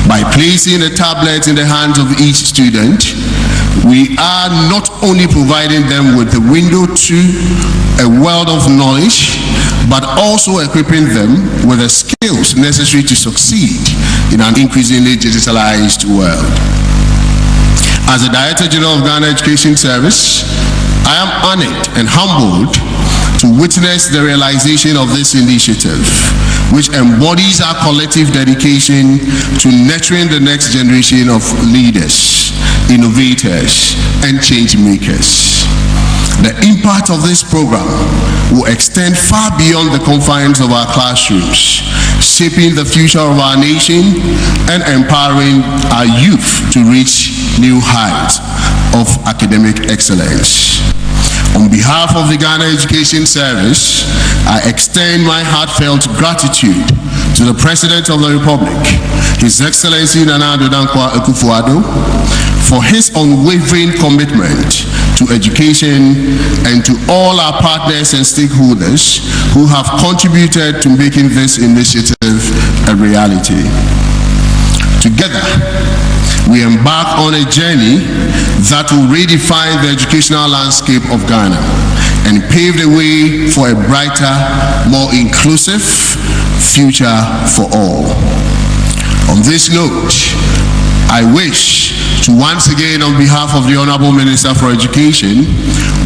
By placing a tablet in the hands of each student, we are not only providing them with a window to a world of knowledge, but also equipping them with the skills necessary to succeed in an increasingly digitalized world. As the Director General of Ghana Education Service, I am honored and humbled to witness the realization of this initiative, which embodies our collective dedication to nurturing the next generation of leaders, innovators, and change makers. The impact of this program will extend far beyond the confines of our classrooms, shaping the future of our nation and empowering our youth to reach new heights of academic excellence. On behalf of the Ghana Education Service, I extend my heartfelt gratitude to the President of the Republic, His Excellency Nana Addo Dankwa Akufo-Addo, for his unwavering commitment to education, and to all our partners and stakeholders who have contributed to making this initiative a reality. Together, we embark on a journey that will redefine the educational landscape of Ghana and pave the way for a brighter, more inclusive future for all. On this note, I wish to once again, on behalf of the Honorable Minister for Education,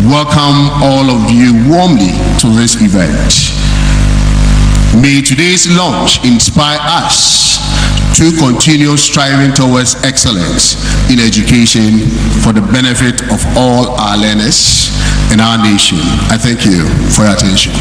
welcome all of you warmly to this event. May today's launch inspire us to continue striving towards excellence in education for the benefit of all our learners and our nation. I thank you for your attention.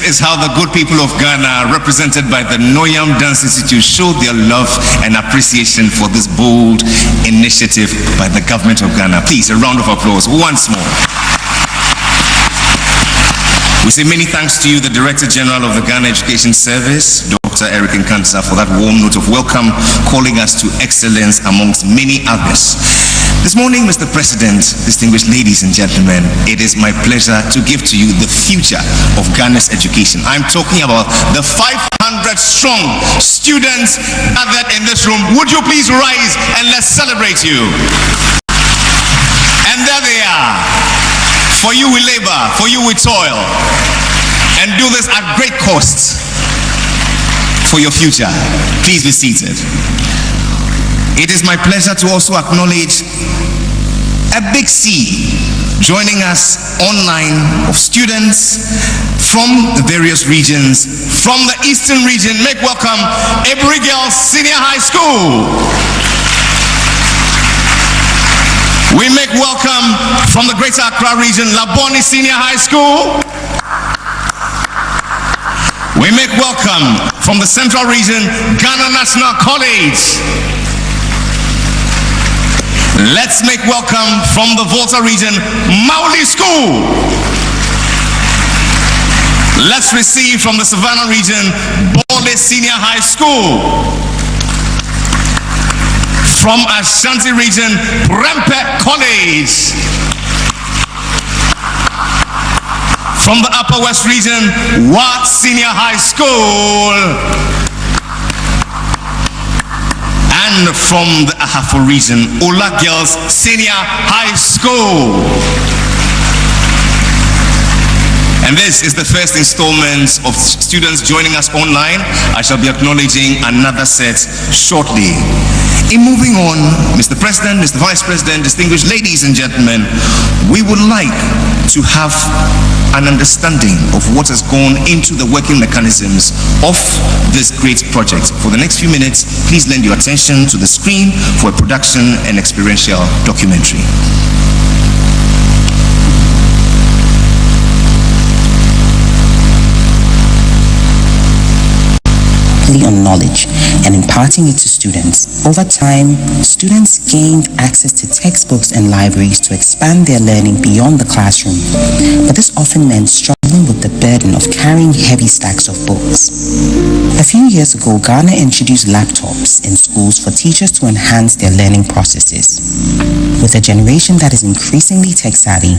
is how the good people of Ghana, represented by the Noyam Dance Institute, show their love and appreciation for this bold initiative by the government of Ghana. Please, a round of applause once more. We say many thanks to you, the Director General of the Ghana Education Service, Dr. Eric Nkansa, for that warm note of welcome, calling us to excellence amongst many others. This morning, Mr. President, distinguished ladies and gentlemen, it is my pleasure to give to you the future of Ghana's education. I'm talking about the 500 strong students gathered in this room. Would you please rise and let's celebrate you? And there they are. For you we labor, for you we toil, and do this at great cost for your future. Please be seated. It is my pleasure to also acknowledge a big C joining us online of students from the various regions. From the Eastern region, make welcome Ebury Girls Senior High School. We make welcome from the Greater Accra region, Laboni Senior High School. We make welcome from the Central region, Ghana National College. Let's make welcome from the Volta region, Mauli School. Let's receive from the Savannah region, Bole Senior High School. From Ashanti region, Prempe College. From the Upper West region, Wat Senior High School. And from the Ahafo region, Ola Girls Senior High School. And this is the first installment of students joining us online. I shall be acknowledging another set shortly. In moving on, Mr. President, Mr. Vice President, distinguished ladies and gentlemen, we would like to have an understanding of what has gone into the working mechanisms of this great project. For the next few minutes, please lend your attention to the screen for a production and experiential documentary. On knowledge and imparting it to students. Over time, students gained access to textbooks and libraries to expand their learning beyond the classroom, but this often meant struggling with the burden of carrying heavy stacks of books. A few years ago, Ghana introduced laptops in schools for teachers to enhance their learning processes. With a generation that is increasingly tech-savvy,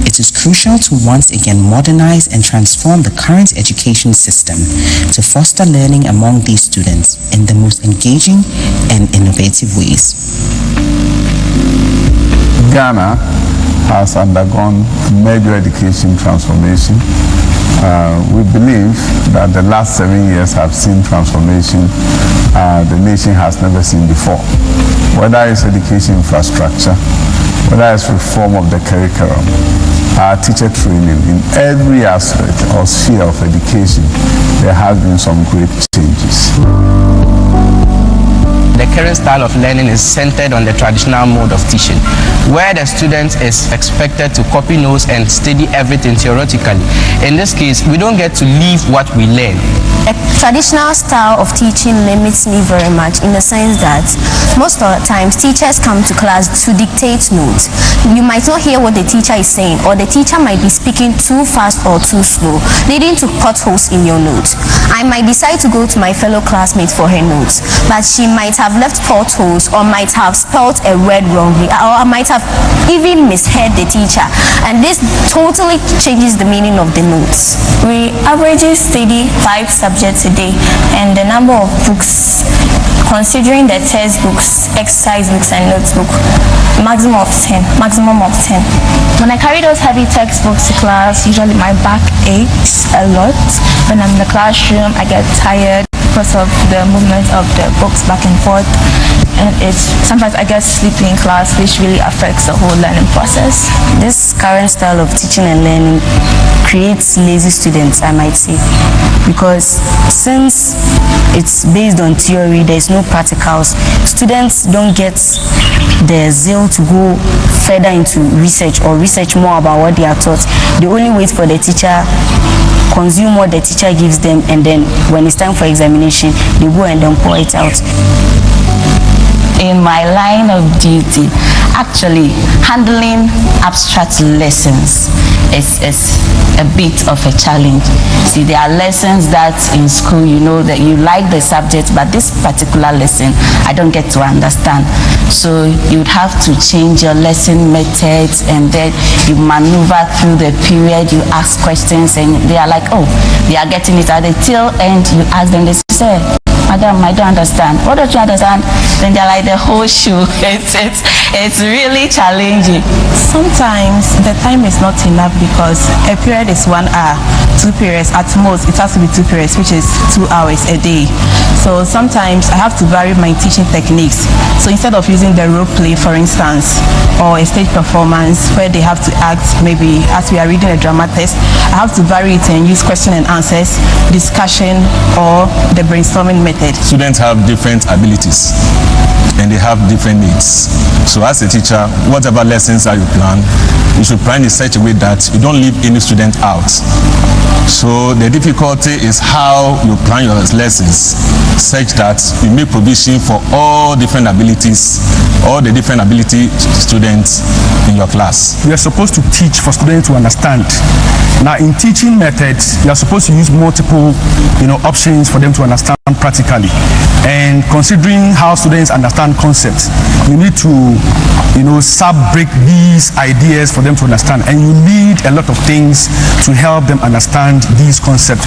it is crucial to once again modernize and transform the current education system to foster learning among these students in the most engaging and innovative ways. Ghana has undergone major education transformation. We believe that the last 7 years have seen transformation the nation has never seen before. Whether it's education infrastructure, whether it's reform of the curriculum, teacher training, in every aspect or sphere of education, there has been some great changes. The current style of learning is centered on the traditional mode of teaching, where the student is expected to copy notes and study everything theoretically. In this case, we don't get to leave what we learn. A traditional style of teaching limits me very much in the sense that most of the times teachers come to class to dictate notes. You might not hear what the teacher is saying, or the teacher might be speaking too fast or too slow, leading to potholes in your notes. I might decide to go to my fellow classmates for her notes, but she might have left potholes or might have spelled a word wrongly, or I might have even misheard the teacher, and this totally changes the meaning of the notes. We averagely study 5 subjects a day, and the number of books, considering the textbooks, exercise books and notebook, maximum of 10. When I carry those heavy textbooks to class, usually my back aches a lot. When I'm in the classroom, I get tired because of the movement of the books back and forth, and sometimes I get sleepy in class, which really affects the whole learning process. This current style of teaching and learning creates lazy students, I might say, because since it's based on theory, there's no practicals. Students don't get the zeal to go further into research or research more about what they are taught. They only wait for the teacher consume what the teacher gives them, and then when it's time for examination, they go and then pour it out. In my line of duty, actually handling abstract lessons is a bit of a challenge. See, there are lessons that in school you know that you like the subject, but this particular lesson I don't get to understand. So you'd have to change your lesson methods, and then you maneuver through the period, you ask questions, and they are like, oh, they are getting it at the tail end. You ask them, they say, Madam, I don't understand. What don't you understand? Then they're like the whole shoe. It's really challenging. Sometimes the time is not enough because a period is 1 hour, 2 periods at most. It has to be 2 periods, which is 2 hours a day. So sometimes I have to vary my teaching techniques. So instead of using the role play, for instance, or a stage performance where they have to act, maybe as we are reading a drama test, I have to vary it and use question and answers, discussion, or the brainstorming method. Students have different abilities and they have different needs. So as a teacher, whatever lessons that you plan, you should plan in such a way that you don't leave any student out. So the difficulty is how you plan your lessons such that you make provision for all different abilities, all the different ability students in your class. We are supposed to teach for students to understand. Now in teaching methods, you are supposed to use multiple options for them to understand practically. And considering how students understand concepts, you need to sub-break these ideas for them to understand, and you need a lot of things to help them understand these concepts.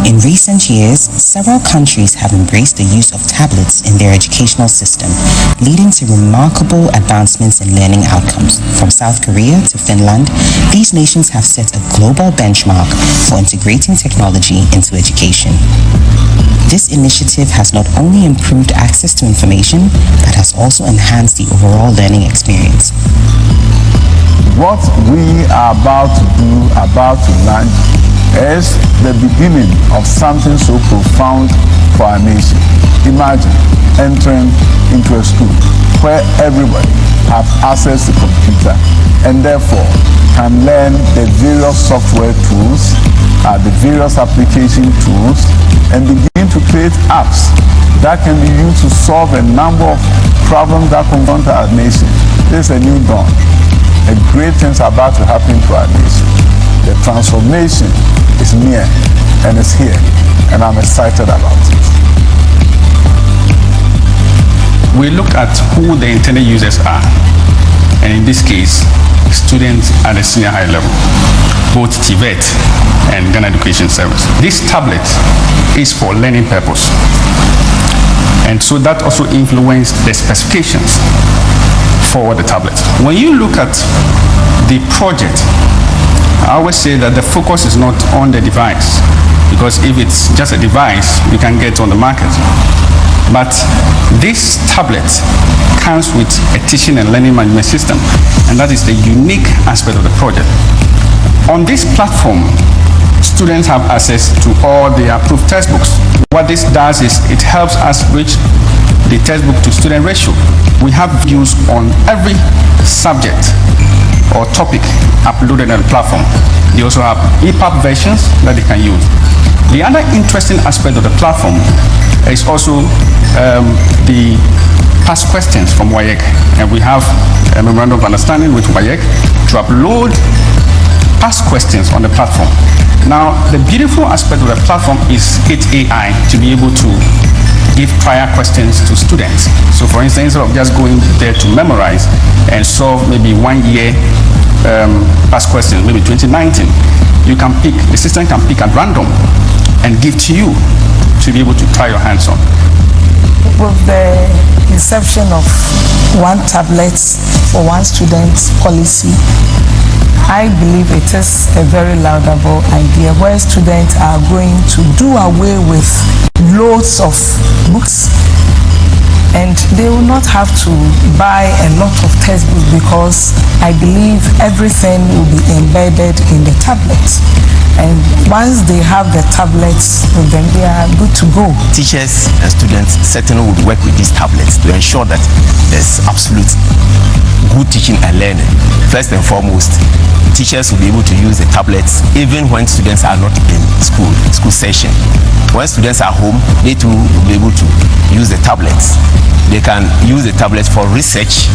In recent years, several countries have embraced the use of tablets in their educational system, leading to remarkable advancements in learning outcomes. From South Korea to Finland, these nations have set a global benchmark for integrating technology into education. This initiative has not only improved access to information, but has also enhanced the overall learning experience. What we are about to launch, is the beginning of something so profound for our nation. Imagine entering into a school where everybody has access to computer and therefore can learn the various software tools, the various application tools, and begin to create apps that can be used to solve a number of problems that confront our nation. This is a new dawn. A great thing is about to happen to our nation. The transformation is near and it's here, and I'm excited about it. We looked at who the intended users are, and in this case, students at the senior high level, both TVET and Ghana Education Service. This tablet is for learning purpose, and so that also influenced the specifications for the tablet. When you look at the project, I always say that the focus is not on the device, because if it's just a device, you can get on the market. But this tablet comes with a teaching and learning management system, and that is the unique aspect of the project. On this platform, students have access to all the approved textbooks. What this does is it helps us reach the textbook to student ratio. We have views on every subject or topic uploaded on the platform. They also have EPUB versions that they can use. The other interesting aspect of the platform is also the past questions from WAEC, and we have a memorandum of understanding with WAEC to upload past questions on the platform. Now, the beautiful aspect of the platform is its AI to be able to give prior questions to students. So for instance, instead of just going there to memorize and solve maybe 1 year past questions, maybe 2019, you can pick, the system can pick at random and give to you to be able to try your hands on. With the inception of one tablet for one student policy, I believe it is a very laudable idea where students are going to do away with loads of books, and they will not have to buy a lot of textbooks, because I believe everything will be embedded in the tablets. And once they have the tablets with them, they are good to go. Teachers and students certainly would work with these tablets to ensure that there's absolute good teaching and learning. First and foremost, teachers will be able to use the tablets even when students are not in school session. When students are home, they too will be able to use the tablets. They can use the tablets for research.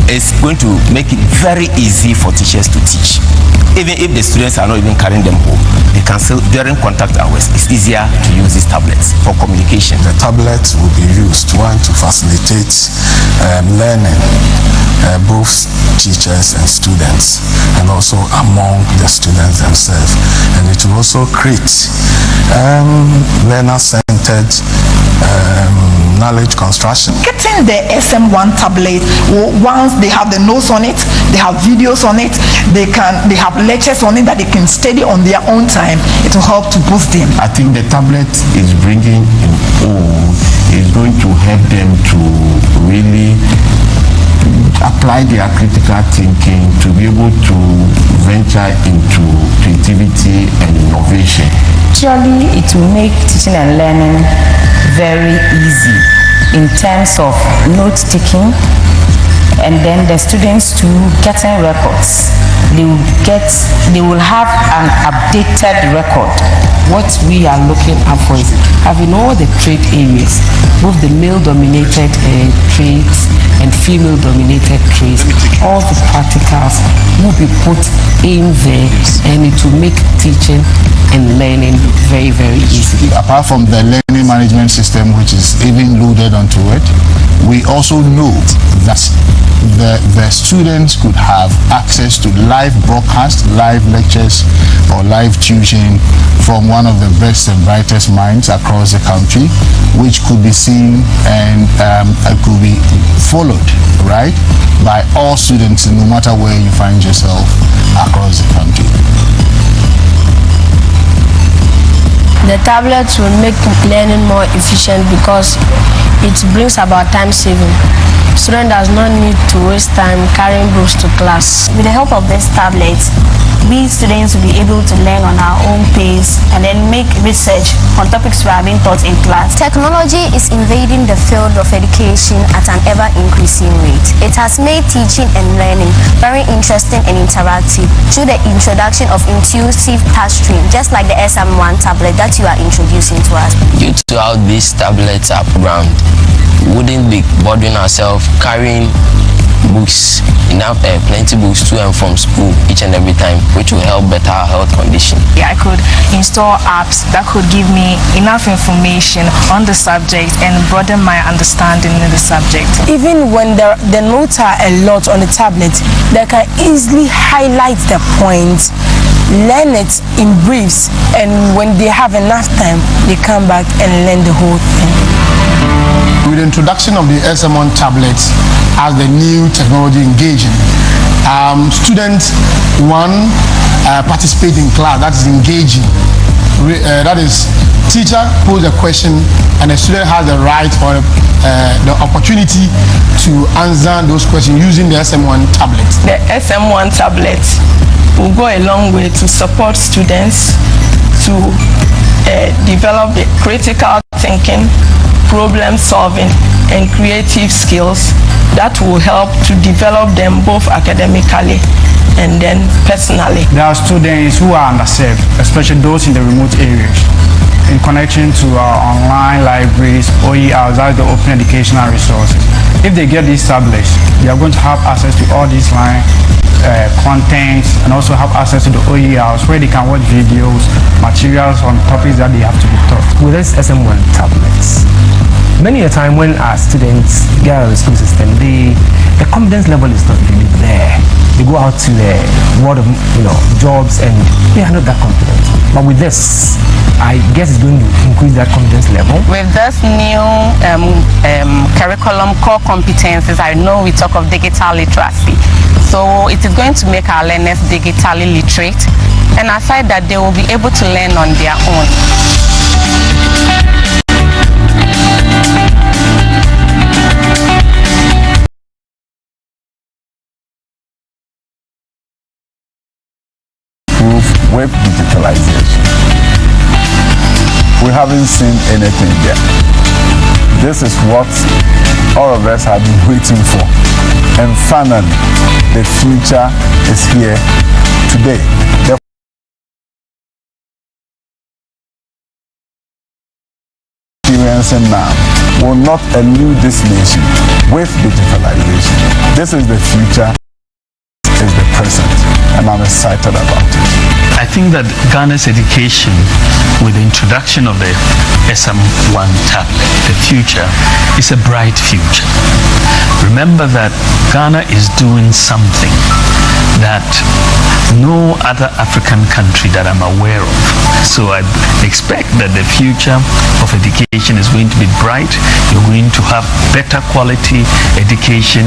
It's going to make it very easy for teachers to teach. Even if the students are not even carrying them home, they can still, during contact hours, it's easier to use these tablets for communication. The tablets will be used, one, to facilitate learning, both teachers and students, and also among the students themselves. And it will also create learner-centered knowledge construction. Getting the SM1 tablet, once they have the notes on it, they have videos on it, they have lectures on it that they can study on their own time, it will help to boost them. I think the tablet is bringing in all, is going to help them to really apply their critical thinking, to be able to venture into creativity and innovation. Actually, it will make teaching and learning very easy in terms of note taking, and then the students too getting records. They will have an updated record. What we are looking at for is having all the trade areas, both the male-dominated trades and female-dominated trades. All the practicals will be put in there, and it will make teaching and learning very, very easy. Apart from the learning management system, which is even loaded onto it, we also know that the students could have access to live broadcast, live lectures, or live tuition from one of the best and brightest minds across the country, which could be seen and could be followed, right, by all students, no matter where you find yourself across the country. The tablets will make learning more efficient because it brings about time saving. Student does not need to waste time carrying books to class. With the help of this tablet, we students will be able to learn on our own pace and then make research on topics we are being taught in class. Technology is invading the field of education at an ever-increasing rate. It has made teaching and learning very interesting and interactive through the introduction of intuitive touchscreen, just like the SM1 tablet that you are introducing to us. Due to how these tablets are programmed, we wouldn't be bothering ourselves carrying books, enough plenty books to and from school each and every time, which will help better our health condition. Yeah, I could install apps that could give me enough information on the subject and broaden my understanding in the subject. Even when the notes are a lot on the tablet, they can easily highlight the points, learn it in briefs, and when they have enough time, they come back and learn the whole thing. With the introduction of the SM1 tablets as the new technology engaging, students participate in class, that is engaging. That is, teacher poses a question and the student has the right or the opportunity to answer those questions using the SM1 tablet. The SM1 tablet will go a long way to support students to develop the critical thinking, problem solving, and creative skills that will help to develop them both academically and then personally. There are students who are underserved, especially those in the remote areas. In connection to our online libraries, OERs, that's the open educational resources. If they get these tablets, they are going to have access to all these contents and also have access to the OERs where they can watch videos, materials on topics that they have to be taught. With this SM1 tablets, many a time when our students get out of the school system, the confidence level is not really there. They go out to the world of jobs and they are not that confident. But with this, I guess it's going to increase that confidence level. With this new curriculum core competencies, I know we talk of digital literacy. So it is going to make our learners digitally literate, and aside that, they will be able to learn on their own. Web digitalization. We haven't seen anything yet. This is what all of us have been waiting for. And finally, the future is here today. The experiencing now will not elude this nation with digitalization. This is the future, is the present, and I'm excited about it. I think that Ghana's education, with the introduction of the SM1 tablet, the future, is a bright future. Remember that Ghana is doing something that no other African country that I'm aware of. So I expect that the future of education is going to be bright. You're going to have better quality education,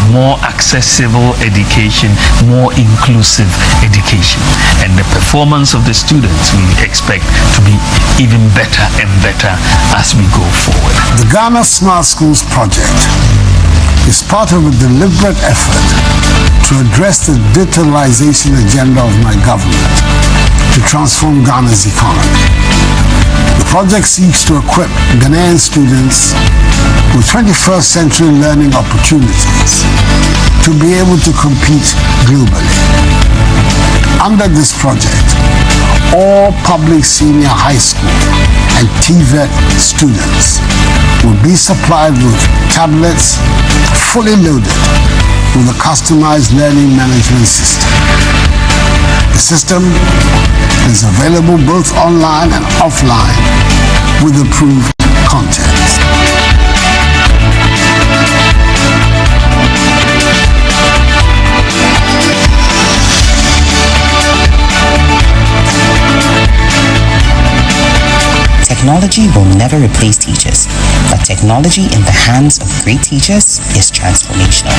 more accessible education, more inclusive education. And the performance of the students we expect to be even better and better as we go forward. The Ghana Smart Schools project is part of a deliberate effort to address the digitalization agenda of my government to transform Ghana's economy. The project seeks to equip Ghanaian students with 21st century learning opportunities to be able to compete globally. Under this project, all public senior high school and TVET students will be supplied with tablets fully loaded with a customized learning management system. The system is available both online and offline with approved content. Technology will never replace teachers, but technology in the hands of great teachers is transformational.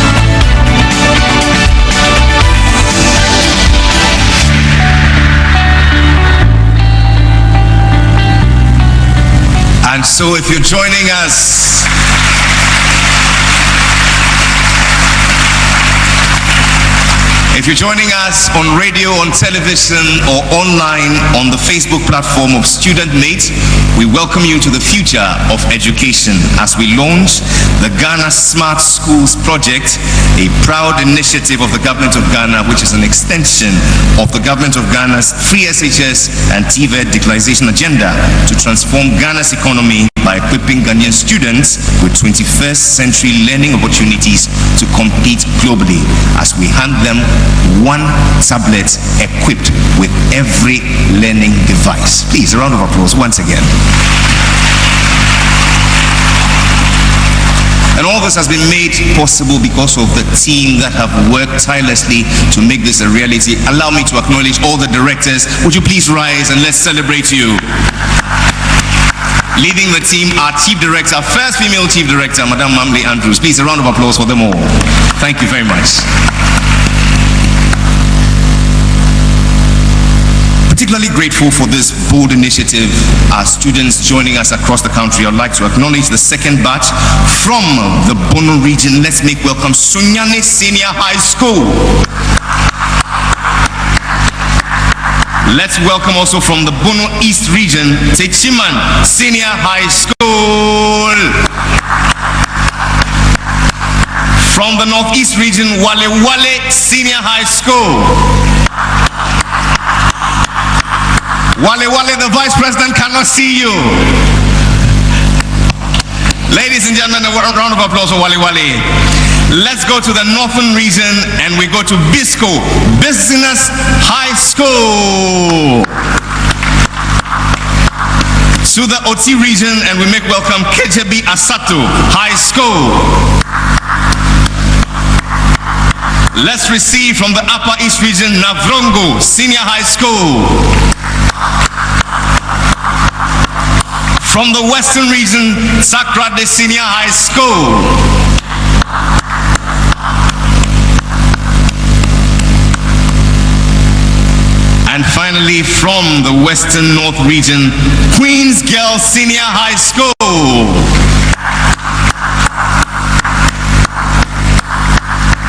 And so if you're joining us, on radio, on television, or online on the Facebook platform of StudentMate, we welcome you to the future of education as we launch the Ghana Smart Schools project, a proud initiative of the government of Ghana, which is an extension of the government of Ghana's free SHS and TVET digitalization agenda to transform Ghana's economy by equipping Ghanaian students with 21st century learning opportunities to compete globally as we hand them one tablet equipped with every learning device. Please, a round of applause once again. And all this has been made possible because of the team that have worked tirelessly to make this a reality. Allow me to acknowledge all the directors. Would you please rise and let's celebrate you. Leading the team, our Chief Director, first female Chief Director, Madam Mamley Andrews. Please, a round of applause for them all. Thank you very much. Particularly grateful for this bold initiative, our students joining us across the country. I'd like to acknowledge the second batch from the Bono region. Let's make welcome Sunyani Senior High School. Let's welcome also from the Bono East region, Techiman Senior High School. From the Northeast region, Wale Wale Senior High School. Wale Wale, the Vice President cannot see you. Ladies and gentlemen, a round of applause for Wale Wale. Let's go to the Northern region and we go to Bisco Business High School. To the Oti region and we make welcome KJB Asatu High School. Let's receive from the Upper East region Navrongo Senior High School. From the Western region, Sakrade Senior High School. And finally, from the Western North region, Queens Girls Senior High School.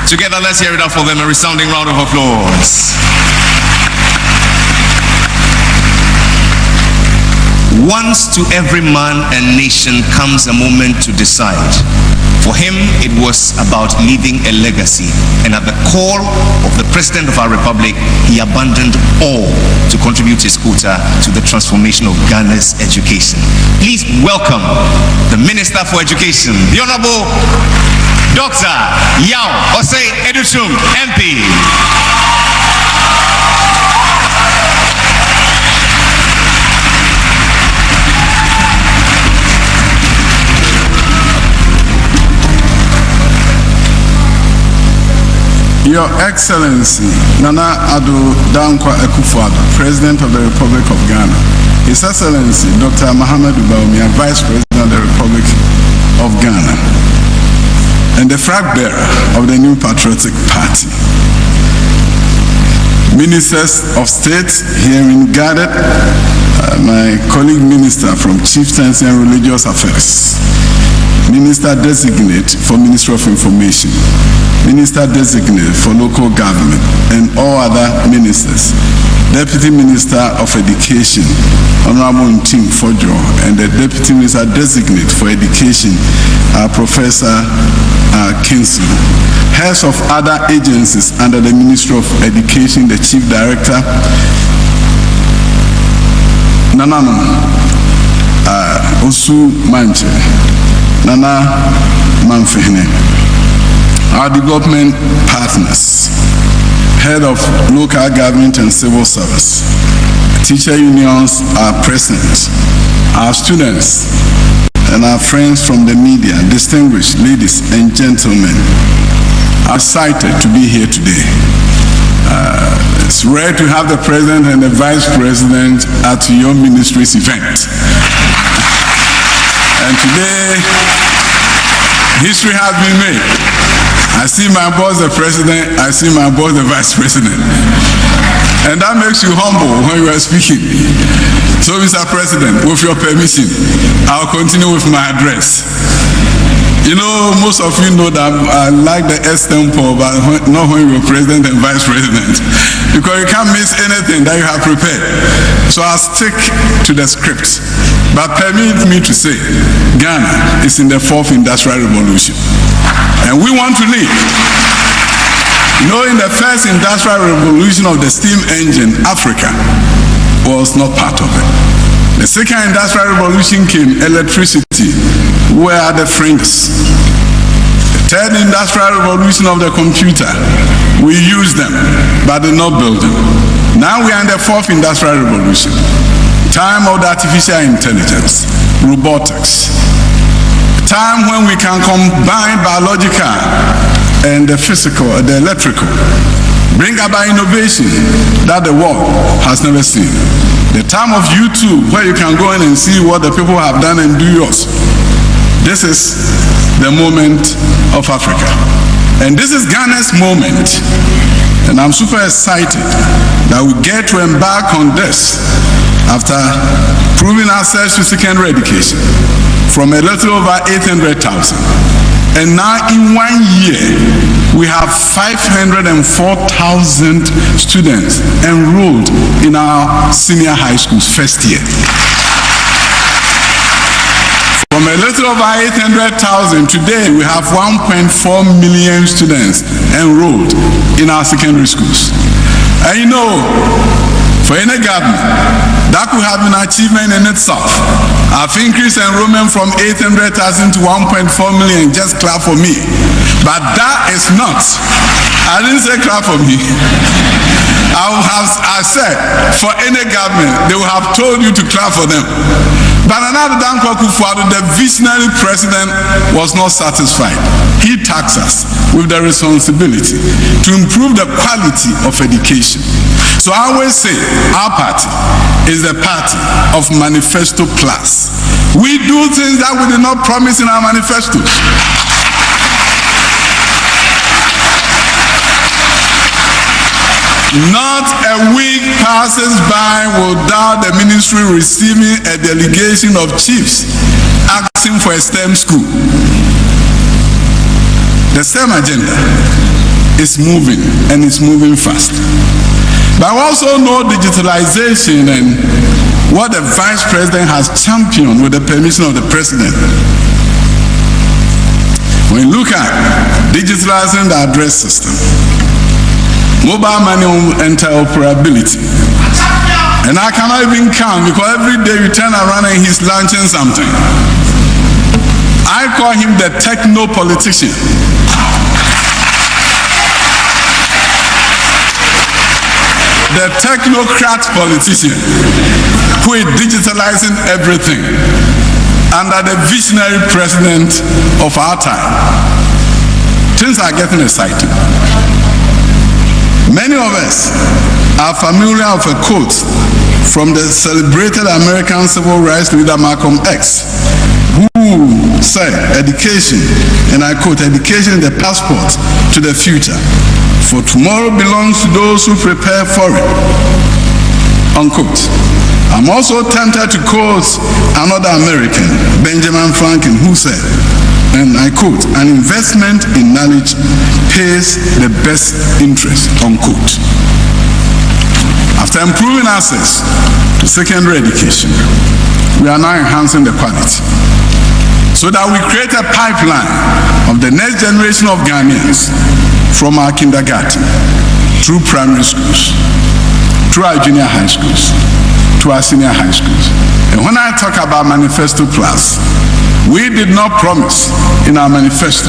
Together, let's hear it up for them, a resounding round of applause. Once to every man and nation comes a moment to decide. For him, it was about leaving a legacy. And at the call of the President of our Republic, he abandoned all to contribute his quota to the transformation of Ghana's education. Please welcome the Minister for Education, the Honorable Dr. Yao Osei Edutum, MP. Your Excellency, Nana Addo Dankwa Akufo-Addo, President of the Republic of Ghana, His Excellency, Dr. Mohamed Baumia, Vice President of the Republic of Ghana, and the flag bearer of the new Patriotic Party, Ministers of State here in gathered, my colleague Minister from Chieftaincy and Religious Affairs, Minister Designate for Ministry of Information, Minister Designate for Local Government, and all other ministers, Deputy Minister of Education, Honorable WONTUMI, and the Deputy Minister Designate for Education, Professor Kinsley, heads of other agencies under the Ministry of Education, the Chief Director, Nanano, Osu Manche, Nana Manfehne, our development partners, head of local government and civil service, teacher unions are present, our students and our friends from the media, distinguished ladies and gentlemen, are excited to be here today. It's rare to have the president and the vice president at your ministry's event. And today, history has been made. I see my boss the president, I see my boss the vice president. And that makes you humble when you are speaking. So, Mr. President, with your permission, I'll continue with my address. You know, most of you know that I like the extempo, but not when you're president and vice president, because you can't miss anything that you have prepared. So I'll stick to the script. But permit me to say, Ghana is in the 4th Industrial Revolution, and we want to lead. You know, in the first industrial revolution of the steam engine, Africa was not part of it. The second industrial revolution came, electricity. Where are the fringes? The third industrial revolution of the computer, we use them, but did not build them. Now we are in the 4th industrial revolution, time of the artificial intelligence, robotics, time when we can combine biological and the physical, the electrical, bring about innovation that the world has never seen. The time of YouTube, where you can go in and see what the people have done and do yours. This is the moment of Africa. And this is Ghana's moment. And I'm super excited that we get to embark on this after proving ourselves to secondary education from a little over 800,000. And now in 1 year, we have 504,000 students enrolled in our senior high schools first year. From a little over 800,000, today we have 1.4 million students enrolled in our secondary schools. And you know, for any government, that could have been an achievement in itself. I've increased enrollment from 800,000 to 1.4 million, just clap for me. But that is not, I didn't say clap for me. I said, for any government, they will have told you to clap for them. But another Dankwa Akufo-Addo, the visionary president, was not satisfied. He tasked us with the responsibility to improve the quality of education. So I always say, our party is the party of manifesto plus. We do things that we did not promise in our manifestos. Not a week passes by without the ministry receiving a delegation of chiefs asking for a STEM school. The STEM agenda is moving, and it's moving fast. But we also know digitalization and what the vice president has championed with the permission of the president. When you look at digitalizing the address system, mobile money interoperability, and I cannot even count because every day you turn around and he's launching something. I call him the techno politician. The technocrat politician who is digitalizing everything under the visionary president of our time. Things are getting exciting. Many of us are familiar with a quote from the celebrated American civil rights leader Malcolm X, who said, education, and I quote, education is the passport to the future, for tomorrow belongs to those who prepare for it, unquote. I'm also tempted to quote another American, Benjamin Franklin, who said, and I quote, an investment in knowledge pays the best interest, unquote. After improving access to secondary education, we are now enhancing the quality so that we create a pipeline of the next generation of Ghanaians from our kindergarten through primary schools, through our junior high schools, to our senior high schools. And when I talk about manifesto class, we did not promise in our manifesto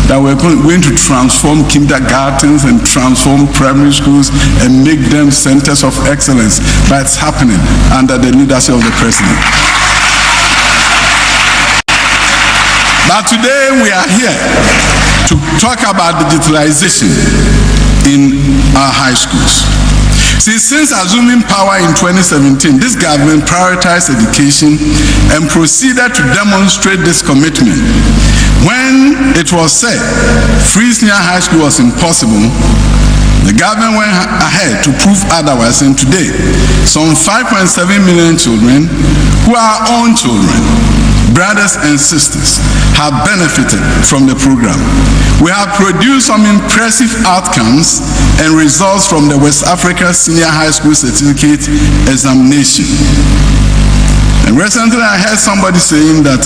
that we're going to transform kindergartens and transform primary schools and make them centers of excellence, but it's happening under the leadership of the president. But today we are here to talk about digitalization in our high schools. See, since assuming power in 2017, this government prioritized education and proceeded to demonstrate this commitment. When it was said free senior high school was impossible, the government went ahead to prove otherwise, and today, some 5.7 million children who are our own children, brothers and sisters, have benefited from the program. We have produced some impressive outcomes and results from the West Africa Senior High School Certificate Examination. And recently I heard somebody saying that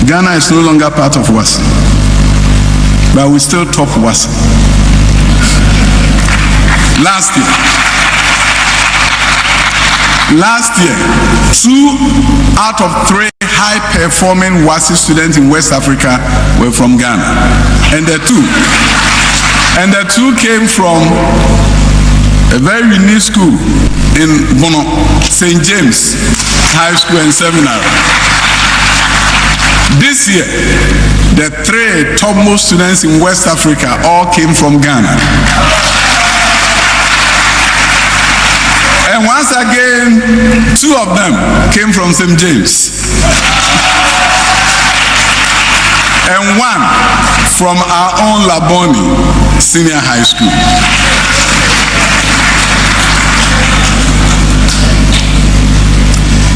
Ghana is no longer part of WASI, but we still top WASI. Last year, 2 out of 3 high-performing WASI students in West Africa were from Ghana. And the two came from a very unique school in Bono, St. James High School and Seminary. This year, the 3 topmost students in West Africa all came from Ghana. And once again, 2 of them came from St. James. And 1 from our own Laboni Senior High School.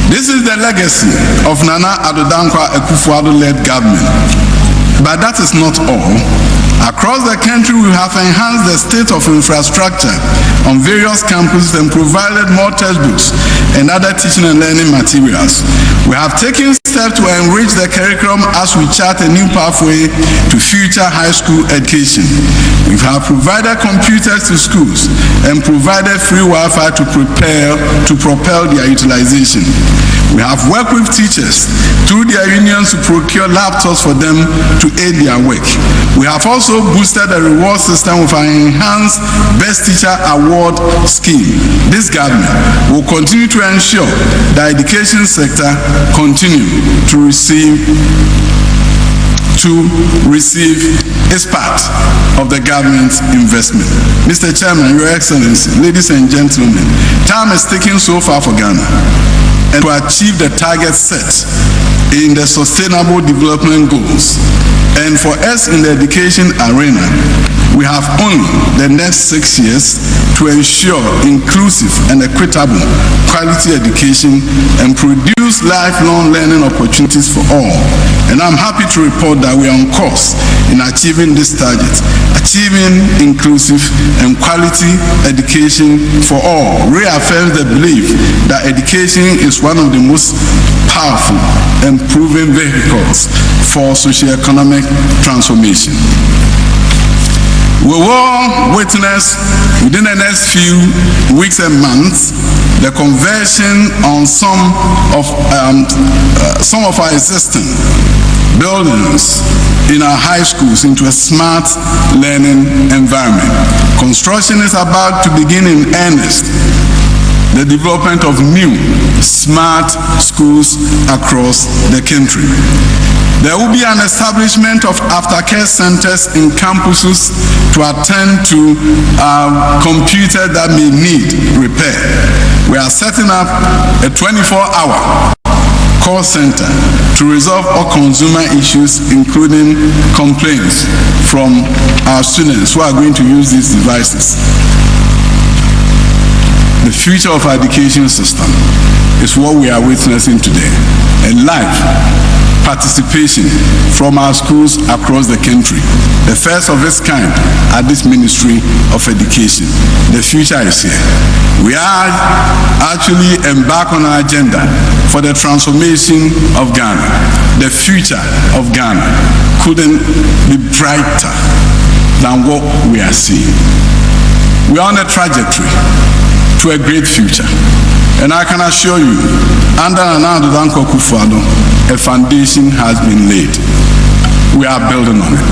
This is the legacy of Nana Addo Dankwa Akufo-Addo-led government. But that is not all. Across the country, we have enhanced the state of infrastructure on various campuses and provided more textbooks and other teaching and learning materials. We have taken steps to enrich the curriculum as we chart a new pathway to future high school education. We have provided computers to schools and provided free Wi-Fi to propel their utilization. We have worked with teachers through their unions to procure laptops for them to aid their work. We have also boosted the reward system with an enhanced Best Teacher Award scheme. This government will continue to ensure the education sector continue to receive its part of the government's investment. Mr. Chairman, Your Excellency, ladies and gentlemen, time is taking so far for Ghana and to achieve the targets set in the Sustainable Development Goals. And for us in the education arena, we have only the next 6 years to ensure inclusive and equitable quality education and produce lifelong learning opportunities for all. And I'm happy to report that we are on course in achieving this target, achieving inclusive and quality education for all reaffirms the belief that education is one of the most powerful and proven vehicles for socio-economic transformation. We will witness within the next few weeks and months the conversion on some of our existing buildings in our high schools into a smart learning environment. Construction is about to begin in earnest the development of new smart schools across the country. There will be an establishment of aftercare centers in campuses to attend to computers that may need repair. We are setting up a 24-hour call center to resolve all consumer issues, including complaints from our students who are going to use these devices. The future of our education system is what we are witnessing today. A live participation from our schools across the country, the first of its kind at this Ministry of Education. The future is here. We are actually embarked on an agenda for the transformation of Ghana. The future of Ghana couldn't be brighter than what we are seeing. We are on a trajectory to a great future. And I can assure you, under Nana Danko Kufuor, a foundation has been laid. We are building on it.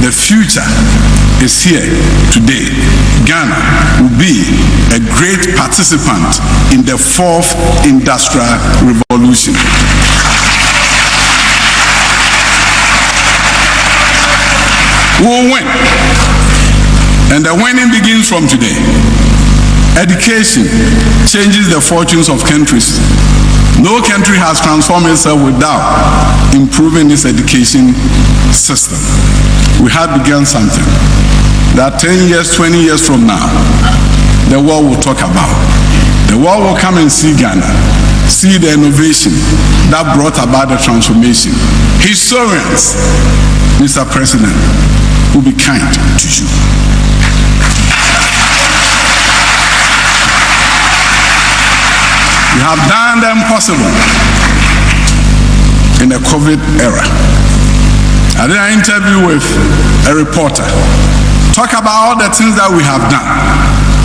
The future is here today. Ghana will be a great participant in the fourth industrial revolution. We will win. And the winning begins from today. Education changes the fortunes of countries. No country has transformed itself without improving its education system. We have begun something that 10 years, 20 years from now, the world will talk about. The world will come and see Ghana, see the innovation that brought about the transformation. Historians, Mr. President, will be kind to you. You have done the impossible in the COVID era. I did an interview with a reporter. Talk about all the things that we have done.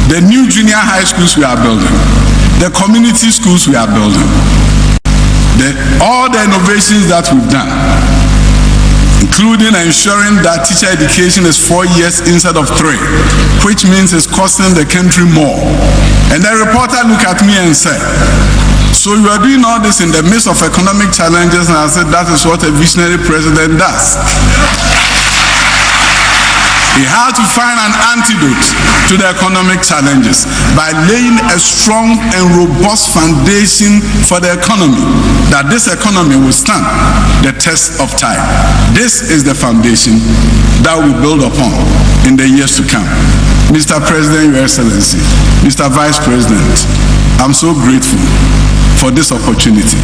The new junior high schools we are building. The community schools we are building. All the innovations that we've done, including ensuring that teacher education is 4 years instead of 3, which means it's costing the country more. And the reporter looked at me and said, so you are doing all this in the midst of economic challenges? And I said, that is what a visionary president does. He had to find an antidote to the economic challenges by laying a strong and robust foundation for the economy, that this economy will stand the test of time. This is the foundation that we build upon in the years to come. Mr. President, Your Excellency, Mr. Vice President, I'm so grateful for this opportunity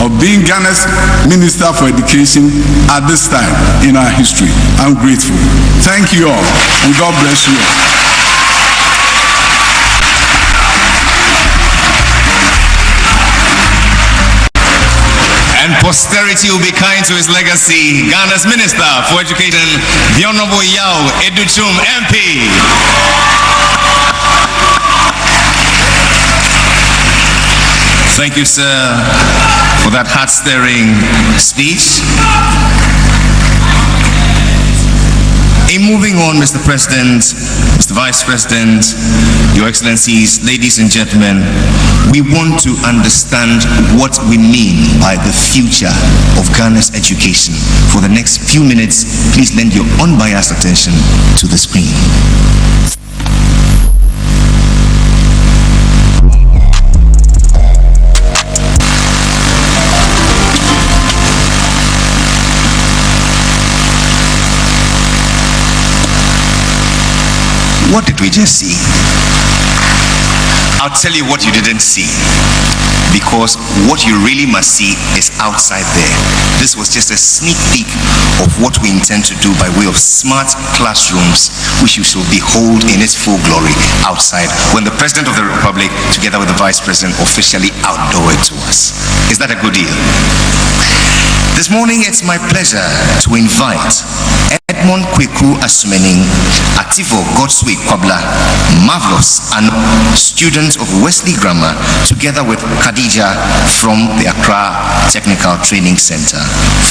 of being Ghana's Minister for Education at this time in our history. I'm grateful. Thank you all, and God bless you all. And posterity will be kind to his legacy. Ghana's Minister for Education, the Honorable Yao Educhum MP. Thank you, sir, for that heart-stirring speech. In moving on, Mr. President, Mr. Vice President, Your Excellencies, ladies and gentlemen, we want to understand what we mean by the future of Ghana's education. For the next few minutes, please lend your unbiased attention to the screen. What did we just see? I'll tell you what you didn't see, because what you really must see is outside there. This was just a sneak peek of what we intend to do by way of smart classrooms, which you shall behold in its full glory outside when the President of the Republic, together with the Vice President, officially outdoor it to us. Is that a good deal? This morning, it's my pleasure to invite Edmond Kweku Asumening, Ativo Godswick Kwabla, Marvelous, and students of Wesley Grammar, together with Khadija from the Accra Technical Training Center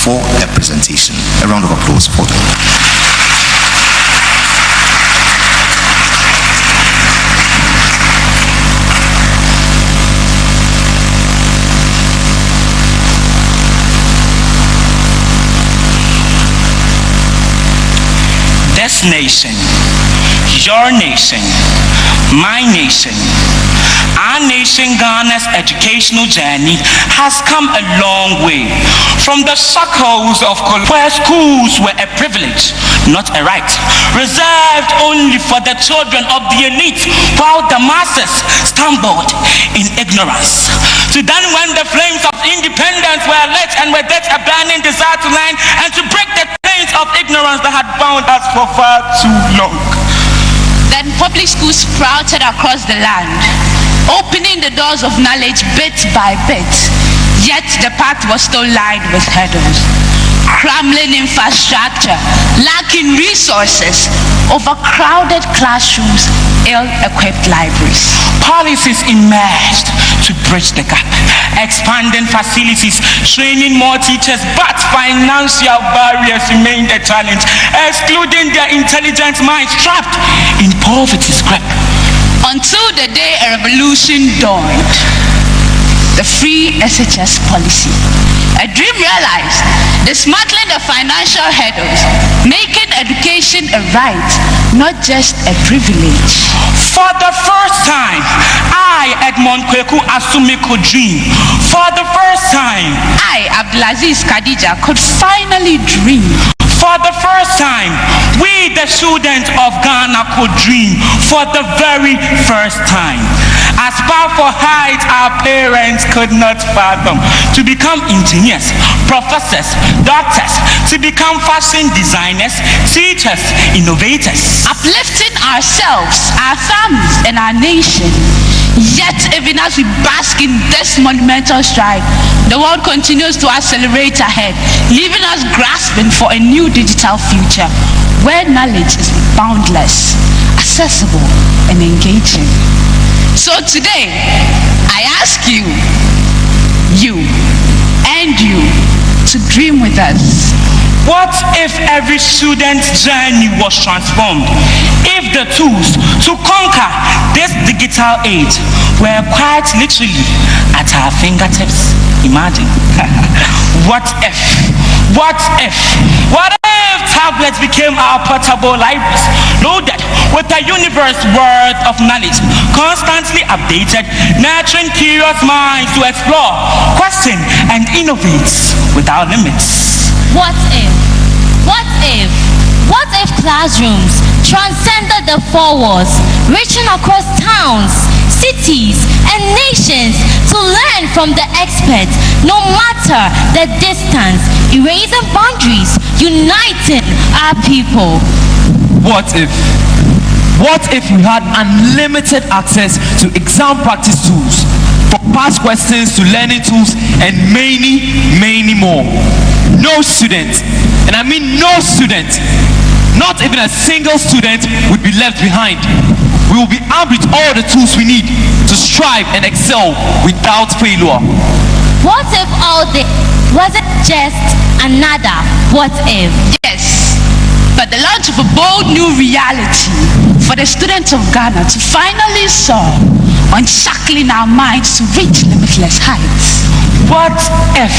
for a presentation. A round of applause for them. This nation, your nation, my nation, our nation, Ghana's educational journey has come a long way from the shackles of where schools were a privilege, not a right, reserved only for the children of the elite, while the masses stumbled in ignorance. To then when the flames of independence were lit and with it a burning desire to learn and to break the chains of ignorance that had bound us for far too long. Then public schools sprouted across the land, opening the doors of knowledge bit by bit, yet the path was still lined with hurdles. Crumbling infrastructure, lacking resources, overcrowded classrooms, ill-equipped libraries. Policies emerged to bridge the gap, expanding facilities, training more teachers, but financial barriers remained a challenge, excluding their intelligent minds trapped in poverty's grip. Until the day a revolution dawned. The free SHS policy. A dream realized, dismantling the financial hurdles, making education a right, not just a privilege. For the first time, I, Edmond Kweku Asumening, could dream. For the first time, I, Abdulaziz Khadija, could finally dream. For the first time, we, the students of Ghana, could dream. For the very first time. As powerful heights our parents could not fathom. To become engineers, professors, doctors, to become fashion designers, teachers, innovators. Uplifting ourselves, our families, and our nation. Yet, even as we bask in this monumental stride, the world continues to accelerate ahead, leaving us grasping for a new digital future where knowledge is boundless, accessible, and engaging. So today, I ask you, to dream with us. What if every student's journey was transformed? If the tools to conquer this digital age were quite literally at our fingertips? Imagine. What if tablets became our portable libraries, loaded with a universe worth of knowledge, constantly updated, nurturing curious minds to explore, question, and innovate without limits? What if classrooms transcended the four walls, reaching across towns, cities, and nations to learn from the experts, no matter the distance, erasing boundaries, uniting our people? What if we had unlimited access to exam practice tools, from past questions to learning tools, and many more? No student, and I mean no student, not even a single student would be left behind. We will be armed with all the tools we need to strive and excel without failure. What if wasn't just another what if? Yes, but the launch of a bold new reality for the students of Ghana to finally soar, unshackling our minds to reach limitless heights. What if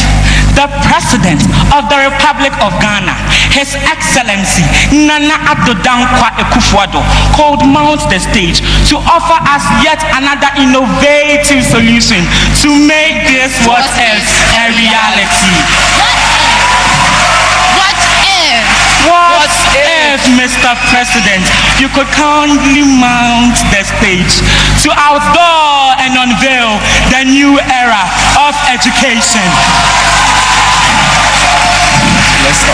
the President of the Republic of Ghana, His Excellency Nana Addo Dankwa Akufo-Addo, could mount the stage to offer us yet another innovative solution to make this what if a reality? What if, Mr. President, you could kindly mount the stage to outdoor and unveil the new era of education? Let's go.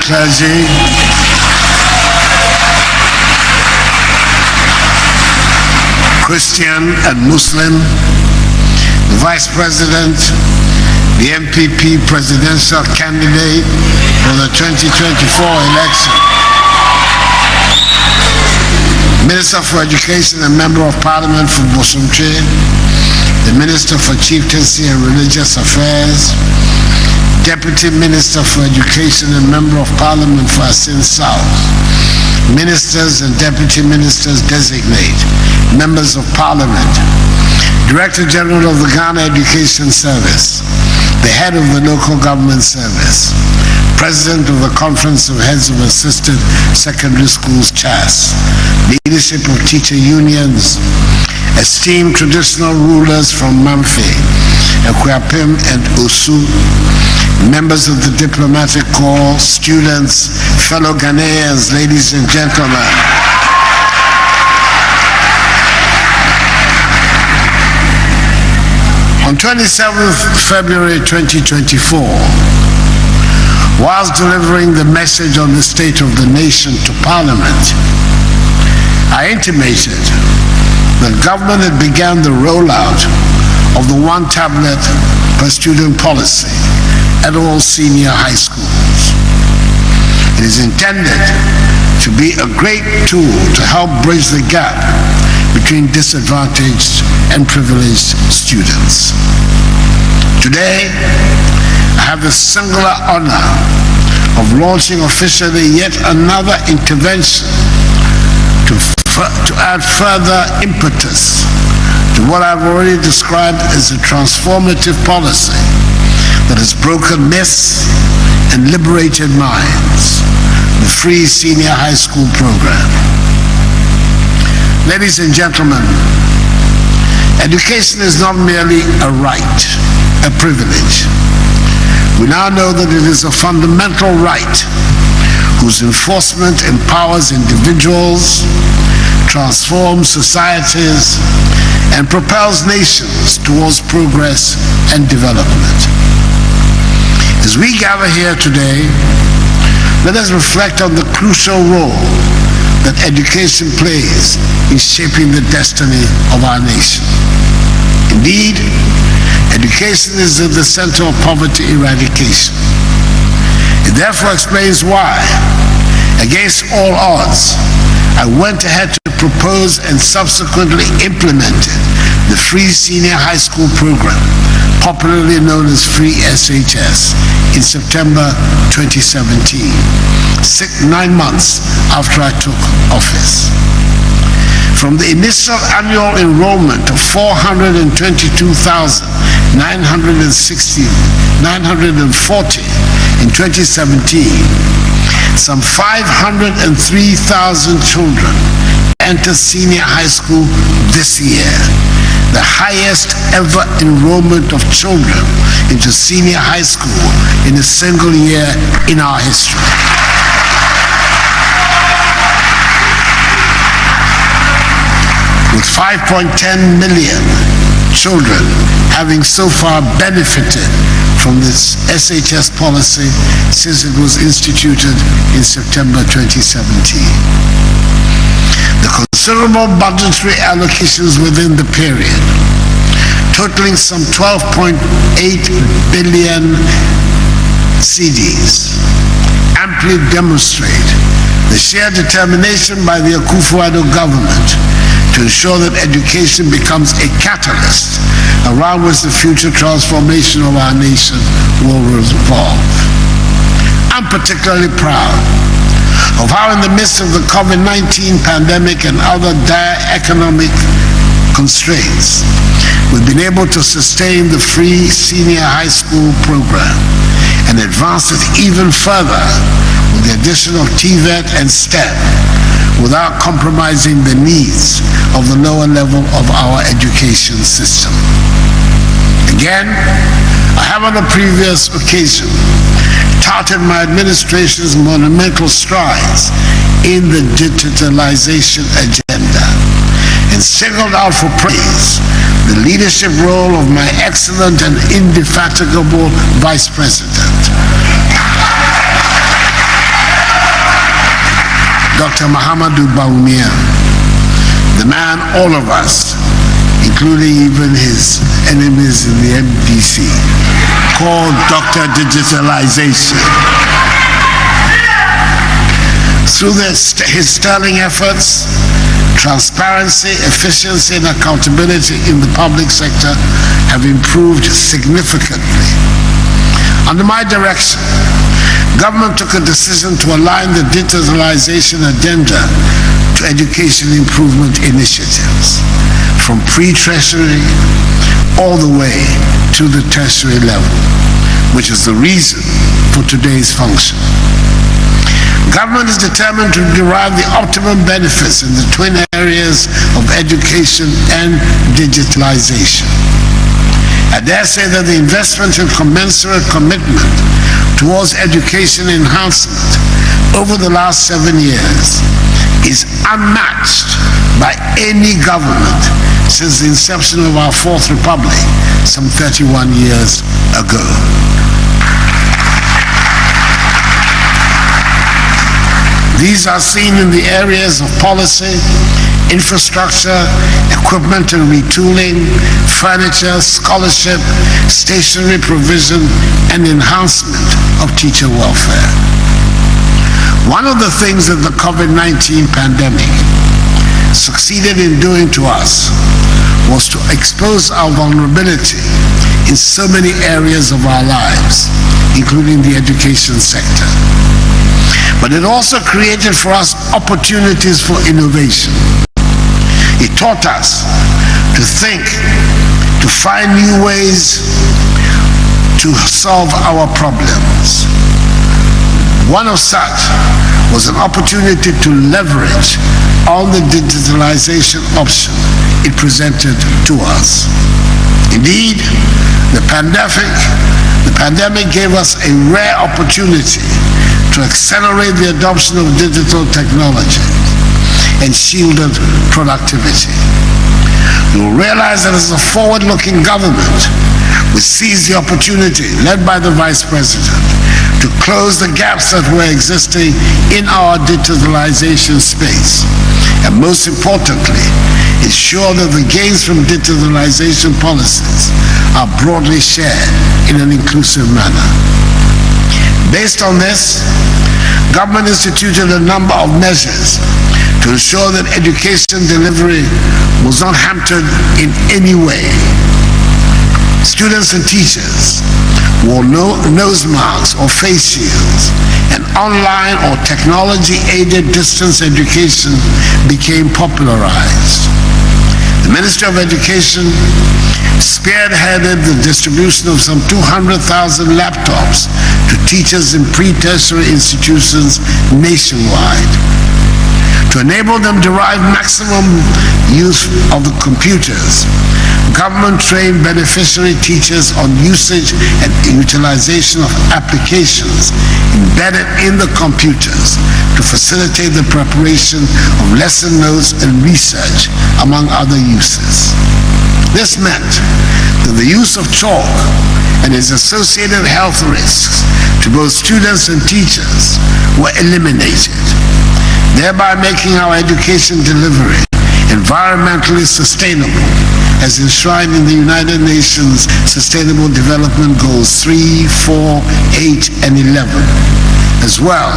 clergy, Christian and Muslim, the Vice President, the MPP presidential candidate for the 2024 election, Minister for Education and Member of Parliament for WONTUMI, the Minister for Chieftaincy and Religious Affairs, Deputy Minister for Education and Member of Parliament for Asin South, Ministers and Deputy Ministers designate, Members of Parliament, Director General of the Ghana Education Service, the Head of the Local Government Service, President of the Conference of Heads of Assisted Secondary Schools, CHAS, leadership of teacher unions, esteemed traditional rulers from Mamfe, Ekwapim and Osu, members of the diplomatic corps, students, fellow Ghanaians, ladies and gentlemen. On 27th February 2024, whilst delivering the message on the state of the nation to Parliament, I intimated that government had begun the rollout of the one tablet per student policy at all senior high schools. It is intended to be a great tool to help bridge the gap between disadvantaged and privileged students. Today, I have the singular honor of launching officially yet another intervention to add further impetus to what I've already described as a transformative policy that has broken myths and liberated minds, the free senior high school program. Ladies and gentlemen, education is not merely a right, a privilege. We now know that it is a fundamental right whose enforcement empowers individuals, transforms societies, and propels nations towards progress and development. As we gather here today, let us reflect on the crucial role that education plays in shaping the destiny of our nation. Indeed, education is at the center of poverty eradication. It therefore explains why, against all odds, I went ahead to propose and subsequently implemented the free senior high school program, popularly known as Free SHS, in September 2017, 9 months after I took office. From the initial annual enrollment of 422,940 in 2017, some 503,000 children enter senior high school this year, the highest ever enrollment of children into senior high school in a single year in our history. With 5.10 million children having so far benefited from this SHS policy since it was instituted in September 2017. The considerable budgetary allocations within the period, totaling some 12.8 billion cedis, amply demonstrate the sheer determination by the Akufo-Addo government to ensure that education becomes a catalyst around which the future transformation of our nation will revolve. I'm particularly proud of how in the midst of the COVID-19 pandemic and other dire economic constraints, we've been able to sustain the free senior high school program and advance it even further with the addition of TVET and STEM without compromising the needs of the lower level of our education system. Again, I have on a previous occasion touted my administration's monumental strides in the digitalization agenda and singled out for praise the leadership role of my excellent and indefatigable Vice President. Dr. Mahamadou Bawumia, the man all of us, including even his enemies in the MDC, called Dr. Digitalization. Through his sterling efforts, transparency, efficiency, and accountability in the public sector have improved significantly. Under my direction, government took a decision to align the digitalization agenda to education improvement initiatives, from pre-tertiary all the way to the tertiary level, which is the reason for today's function. Government is determined to derive the optimum benefits in the twin areas of education and digitalization. I dare say that the investment and commensurate commitment towards education enhancement over the last 7 years is unmatched by any government since the inception of our Fourth Republic some 31 years ago. These are seen in the areas of policy, infrastructure, equipment and retooling, furniture, scholarship, stationery provision, and enhancement of teacher welfare. One of the things that the COVID-19 pandemic succeeded in doing to us was to expose our vulnerability in so many areas of our lives, including the education sector. But it also created for us opportunities for innovation. It taught us to think, to find new ways to solve our problems. One of such was an opportunity to leverage on the digitalization option it presented to us. Indeed, the pandemic gave us a rare opportunity to accelerate the adoption of digital technology and shielded productivity. You will realize that as a forward-looking government, we seized the opportunity, led by the Vice President, to close the gaps that were existing in our digitalization space, and most importantly, ensure that the gains from digitalization policies are broadly shared in an inclusive manner. Based on this, government instituted a number of measures to ensure that education delivery was not hampered in any way. Students and teachers wore nose masks or face shields, and online or technology-aided distance education became popularized. The Ministry of Education spearheaded the distribution of some 200,000 laptops to teachers in pre-tertiary institutions nationwide. To enable them to derive maximum use of the computers, government trained beneficiary teachers on usage and utilization of applications embedded in the computers to facilitate the preparation of lesson notes and research, among other uses. This meant that the use of chalk and its associated health risks to both students and teachers were eliminated, thereby making our education delivery environmentally sustainable, as enshrined in the United Nations Sustainable Development Goals 3, 4, 8, and 11, as well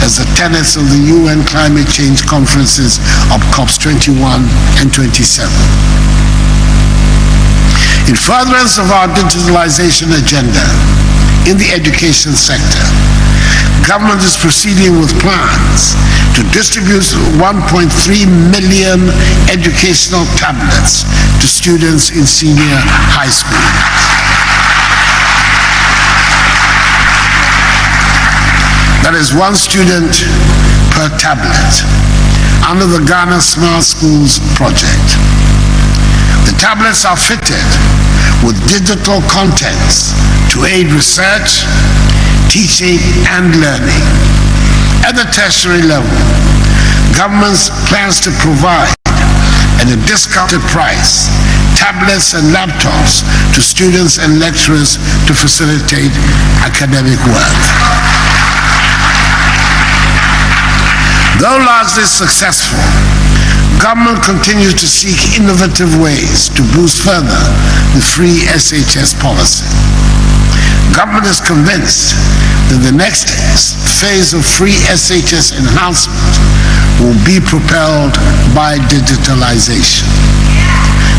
as the tenets of the UN climate change conferences of COPs 21 and 27. In furtherance of our digitalization agenda in the education sector, government is proceeding with plans to distribute 1.3 million educational tablets to students in senior high school. That is one student per tablet under the Ghana Smart Schools project. The tablets are fitted with digital contents to aid research, teaching, and learning. At the tertiary level, government plans to provide at a discounted price tablets and laptops to students and lecturers to facilitate academic work. Though largely successful, government continues to seek innovative ways to boost further the free SHS policy. Government is convinced that the next phase of free SHS enhancement will be propelled by digitalization.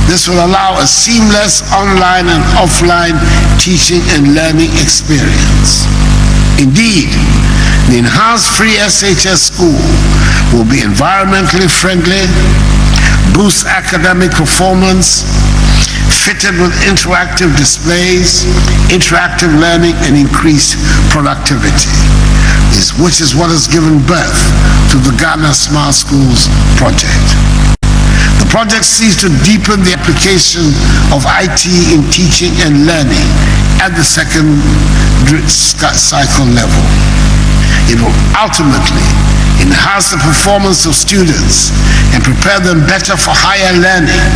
This will allow a seamless online and offline teaching and learning experience. Indeed, the enhanced free SHS school will be environmentally friendly, boost academic performance, fitted with interactive displays, interactive learning, and increased productivity, which is what has given birth to the Ghana Smart Schools project. The project seeks to deepen the application of IT in teaching and learning at the second cycle level. It will ultimately enhance the performance of students and prepare them better for higher learning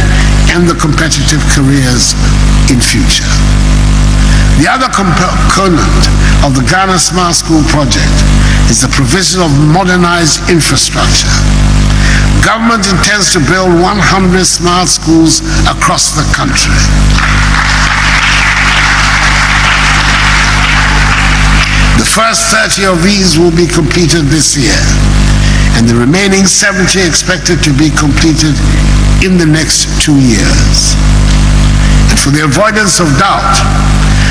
and the competitive careers in future. The other component of the Ghana Smart School project is the provision of modernized infrastructure. Government intends to build 100 smart schools across the country. The first 30 of these will be completed this year, and the remaining 70 expected to be completed in the next 2 years. And for the avoidance of doubt,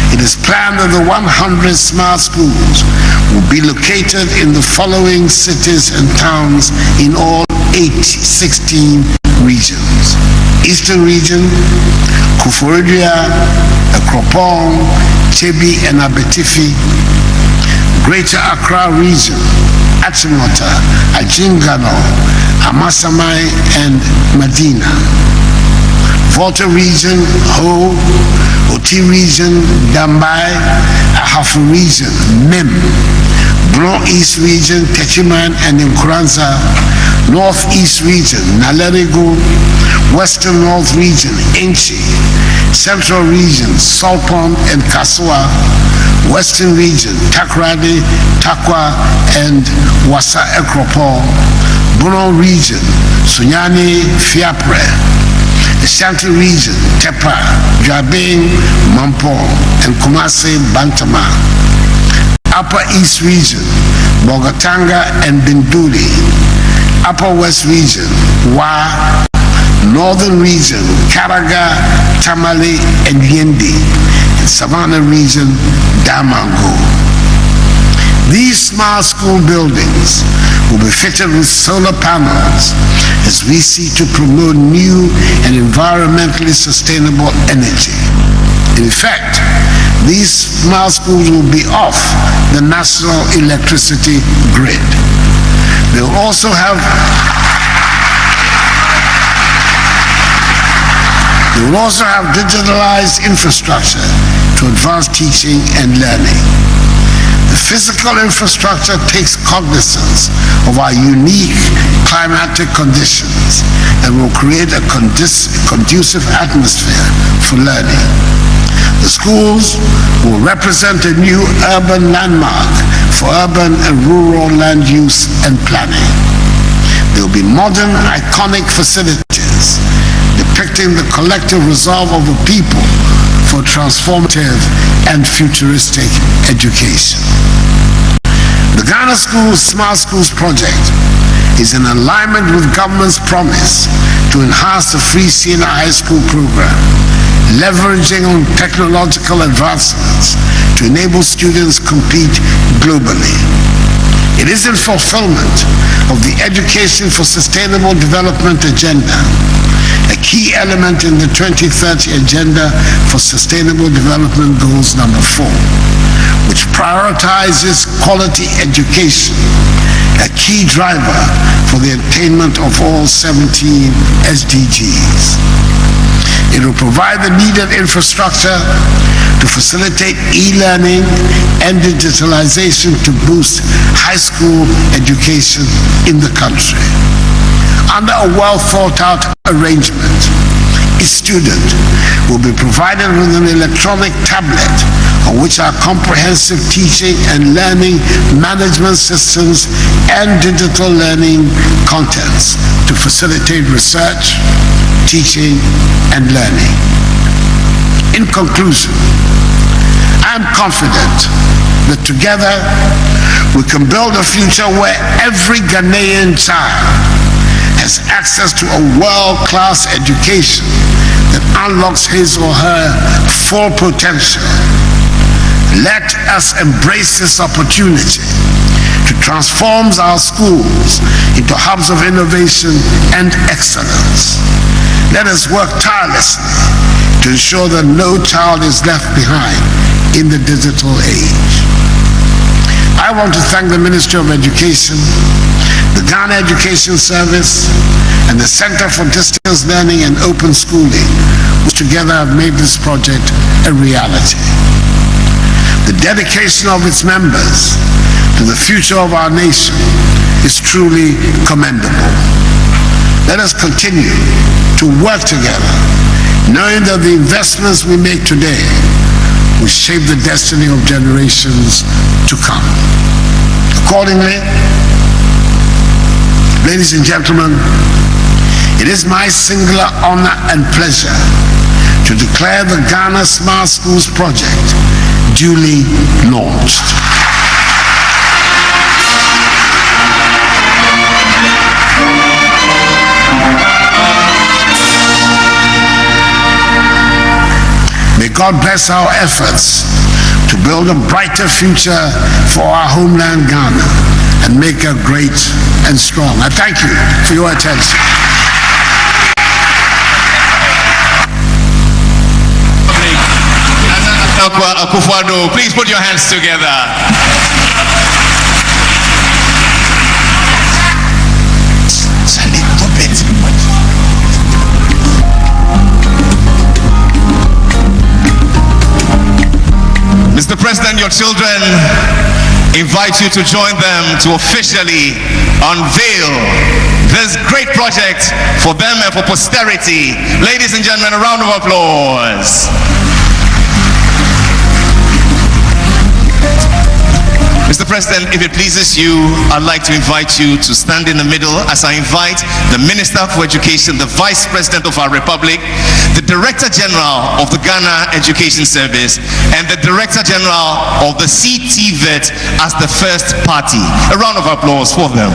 it is planned that the 100 smart schools will be located in the following cities and towns in all 16 regions: Eastern Region, Kufuoredua, Akropong, Chebi, and Abetifi; Greater Accra Region, Achimota, Ajingano, Amasamai, and Medina; Volta Region, Ho; Oti Region, Dambai; Ahafo Region, Mem; Bron East Region, Techiman and Nkuranza; North East Region, Nalerego; Western North Region, Enchi; Central Region, Salpon and Kasua; Western Region, Takrady, Takwa, and Wasa Ekropol; Bono Region, Sunyani, Fiapre; Ashanti Region, Tepa, Jabin, Mampong, and Kumasi, Bantama; Upper East Region, Bogatanga and Binduli; Upper West Region, Wa; Northern Region, Karaga, Tamale, and Yendi; and Savannah Region, Damango. These smart school buildings will be fitted with solar panels as we seek to promote new and environmentally sustainable energy. In effect, these smart schools will be off the national electricity grid. They will also have digitalized infrastructure to advance teaching and learning. The physical infrastructure takes cognizance of our unique climatic conditions and will create a conducive atmosphere for learning. The schools will represent a new urban landmark for urban and rural land use and planning. There will be modern, iconic facilities depicting the collective resolve of the people for transformative and futuristic education. The Ghana Smart Schools project is in alignment with government's promise to enhance the free senior high school program, leveraging on technological advancements to enable students compete globally. It is in fulfillment of the Education for Sustainable Development agenda, a key element in the 2030 Agenda for Sustainable Development Goals number 4, which prioritizes quality education, a key driver for the attainment of all 17 SDGs. It will provide the needed infrastructure to facilitate e-learning and digitalization to boost high school education in the country. Under a well-thought-out arrangement, each student will be provided with an electronic tablet on which our comprehensive teaching and learning management systems and digital learning contents to facilitate research, teaching, and learning. In conclusion, I am confident that together we can build a future where every Ghanaian child has access to a world-class education that unlocks his or her full potential. Let us embrace this opportunity to transform our schools into hubs of innovation and excellence. Let us work tirelessly to ensure that no child is left behind in the digital age. I want to thank the Ministry of Education, the Ghana Education Service, and the Center for Distance Learning and Open Schooling, which together have made this project a reality. The dedication of its members to the future of our nation is truly commendable. Let us continue to work together, knowing that the investments we make today will shape the destiny of generations to come. Accordingly, ladies and gentlemen, it is my singular honor and pleasure to declare the Ghana Smart Schools project duly launched. May God bless our efforts to build a brighter future for our homeland Ghana and make her great and strong. I thank you for your attention. Please put your hands together. Mr. President, your children invite you to join them to officially unveil this great project for them and for posterity. Ladies and gentlemen, a round of applause. Mr. President, if it pleases you, I'd like to invite you to stand in the middle as I invite the Minister for Education, the Vice President of our Republic, the Director General of the Ghana Education Service, and the Director General of the CTVET as the first party. A round of applause for them.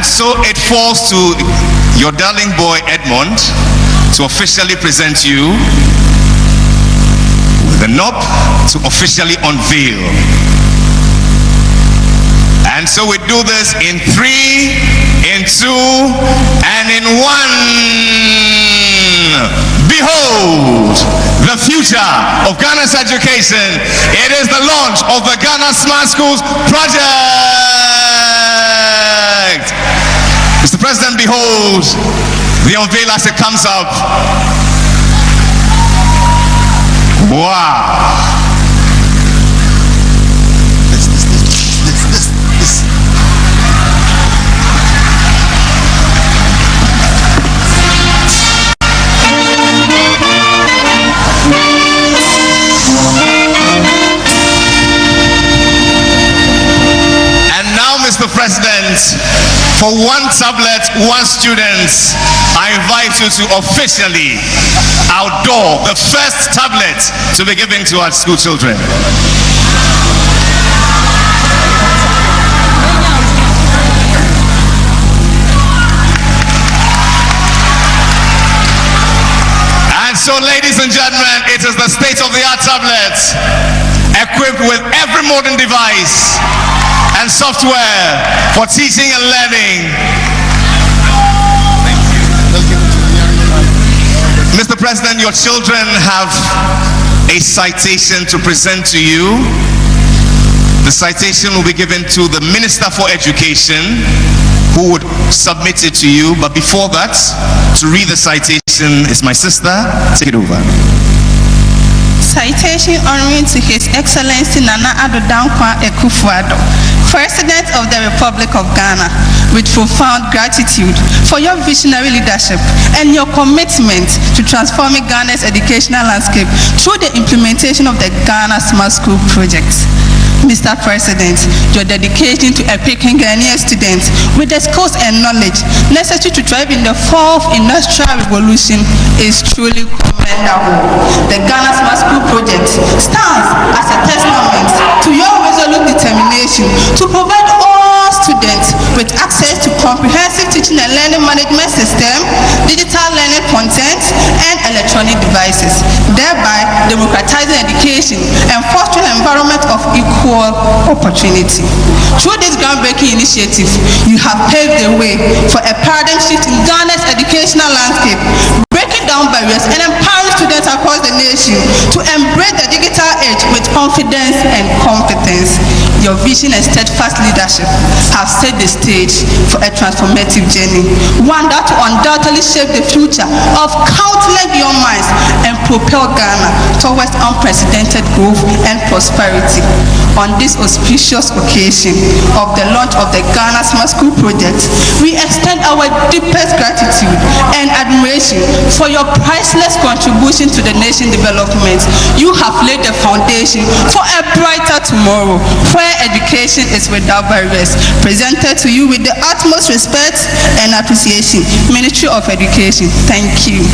So it falls to your darling boy Edmond to officially present you with a knob to officially unveil. And so we do this in 3, in 2, and in 1. Behold the future of Ghana's education. It is the launch of the Ghana Smart Schools project. Mr. President, behold the unveil as it comes up. Wow. Mr. President, for one tablet, one student, I invite you to officially outdoor the first tablet to be given to our school children. And so, ladies and gentlemen, it is the state-of-the-art tablet equipped with every modern device and software for teaching and learning. Mr. President, your children have a citation to present to you. The citation will be given to the Minister for Education, who would submit it to you. But before that, to read the citation is my sister. Take it over. Citation honoring to His Excellency Nana Addo Dankwa Akufo-Addo, President of the Republic of Ghana, with profound gratitude for your visionary leadership and your commitment to transforming Ghana's educational landscape through the implementation of the Ghana Smart School project. Mr. President, your dedication to equipping Ghanaian students with the skills and knowledge necessary to thrive in the fourth industrial revolution is truly commendable. The Ghana Smart School project stands as a testament to your resolute determination to provide all students with access to comprehensive teaching and learning management system, digital learning content, and electronic devices, thereby democratizing education and fostering an environment of equal opportunity. Through this groundbreaking initiative, you have paved the way for a paradigm shift in Ghana's educational landscape, breaking down barriers and empowering students across the nation to embrace the digital age with confidence and competence. Your vision and steadfast leadership have set the stage for a transformative journey, one that will undoubtedly shape the future of countless young minds and propel Ghana towards unprecedented growth and prosperity. On this auspicious occasion of the launch of the Ghana Smart School project, we extend our deepest gratitude and admiration for your priceless contribution to the nation's development. You have laid the foundation for a brighter tomorrow where education is without barriers. Presented to you with the utmost respect and appreciation, Ministry of Education. Thank you.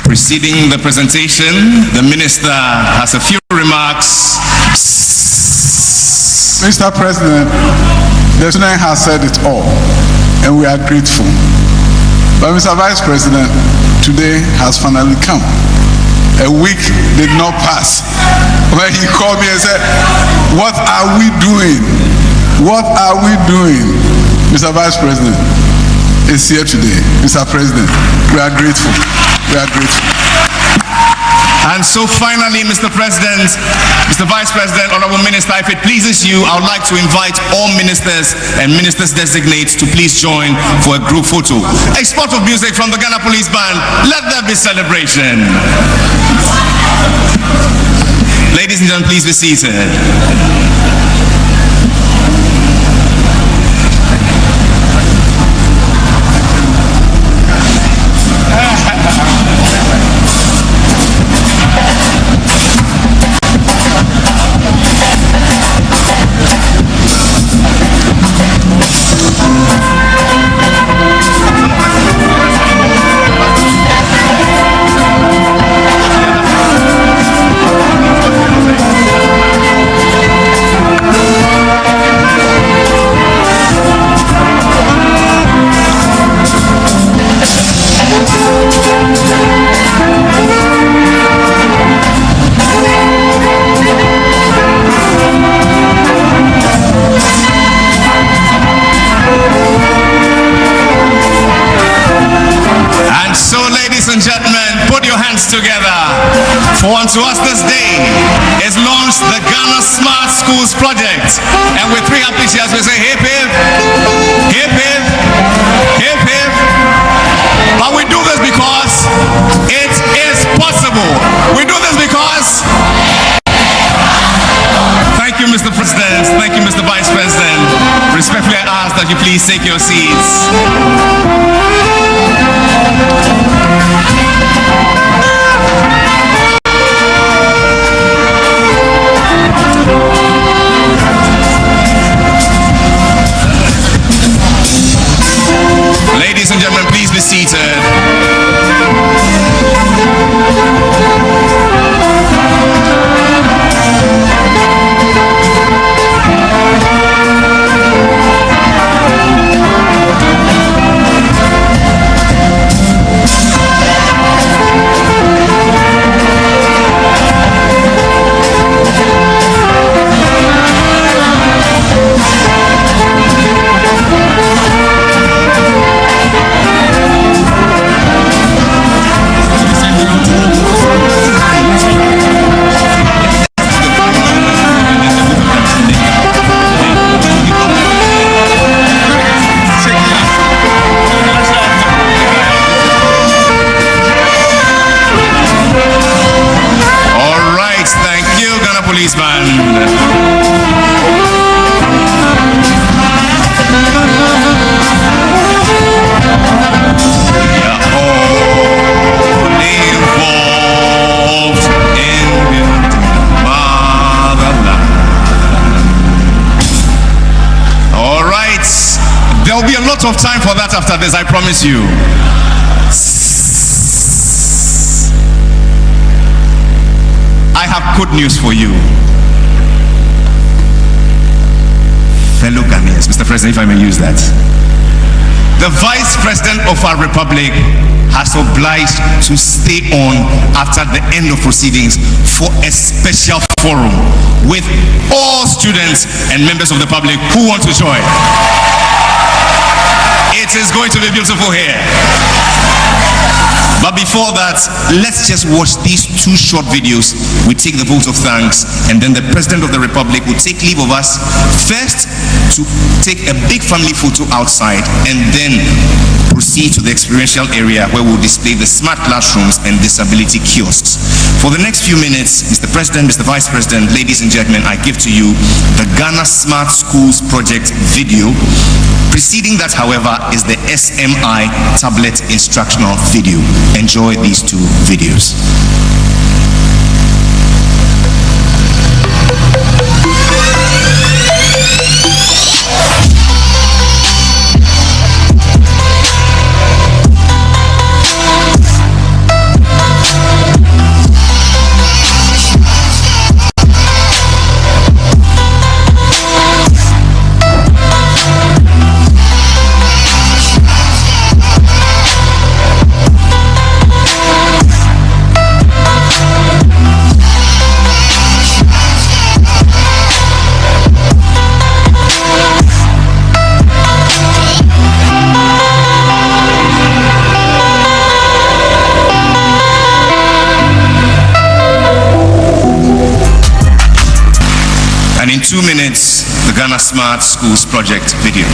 Preceding the presentation, the Minister has a few remarks. Mr. President, the student has said it all, and we are grateful. But Mr. Vice President, today has finally come. A week did not pass when he called me and said, "What are we doing? What are we doing?" Mr. Vice President is here today. Mr. President, we are grateful. We are grateful. And so finally, Mr. President, Mr. Vice President, Honorable Minister, if it pleases you, I would like to invite all ministers and ministers designates to please join for a group photo. A spot of music from the Ghana Police Band. Let there be celebration. Ladies and gentlemen, please be seated. Together for unto us this day is launched the Ghana Smart Schools project, and with three happy cheers we say hip hip, hip hip, hip hip. But we do this because it is possible. We do this because thank you, Mr. President. Thank you, Mr. Vice President. Respectfully I ask that you please take your seats. Ladies and gentlemen, please be seated. There'll be a lot of time for that after this, I promise you. I have good news for you. Fellow Ghanaians, Mr. President, if I may use that. The Vice President of our Republic has obliged to stay on after the end of proceedings for a special forum with all students and members of the public who want to join. It is going to be beautiful here. But before that, let's just watch these two short videos. We take the vote of thanks, and then the President of the Republic will take leave of us. First, to take a big family photo outside, and then proceed to the experiential area where we'll display the smart classrooms and disability kiosks. For the next few minutes, Mr. President, Mr. Vice President, ladies and gentlemen, I give to you the Ghana Smart Schools Project video. Preceding that, however, is the SMI tablet instructional video. Enjoy these two videos. And in 2 minutes, the Ghana Smart Schools Project video.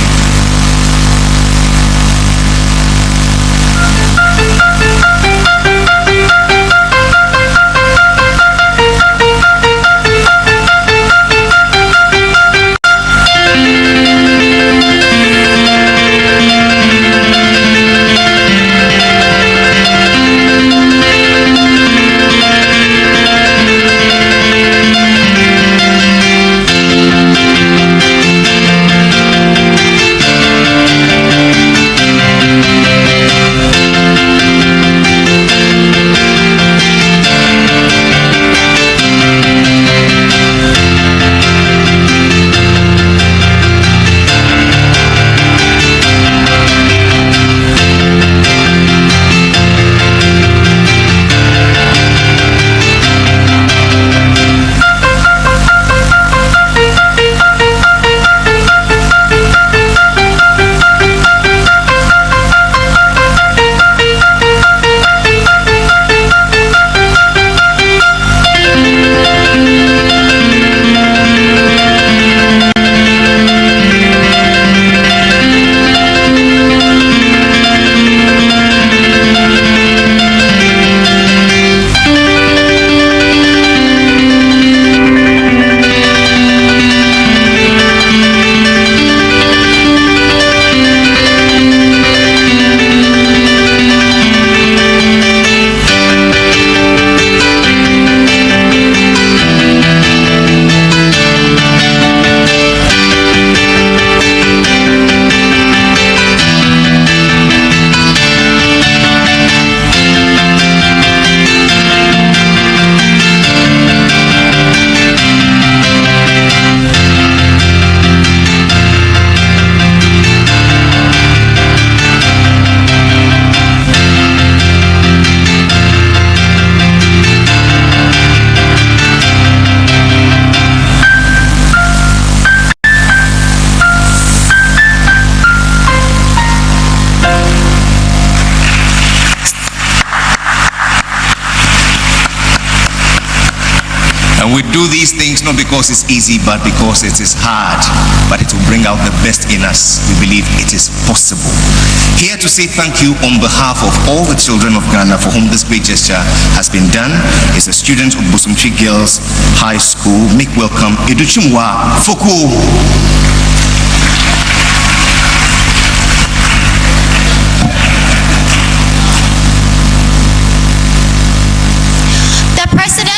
And we do these things not because it's easy, but because it is hard. But it will bring out the best in us. We believe it is possible. Here to say thank you on behalf of all the children of Ghana for whom this great gesture has been done is a student of WONTUMI Girls High School. Make welcome Educhumwa Foku.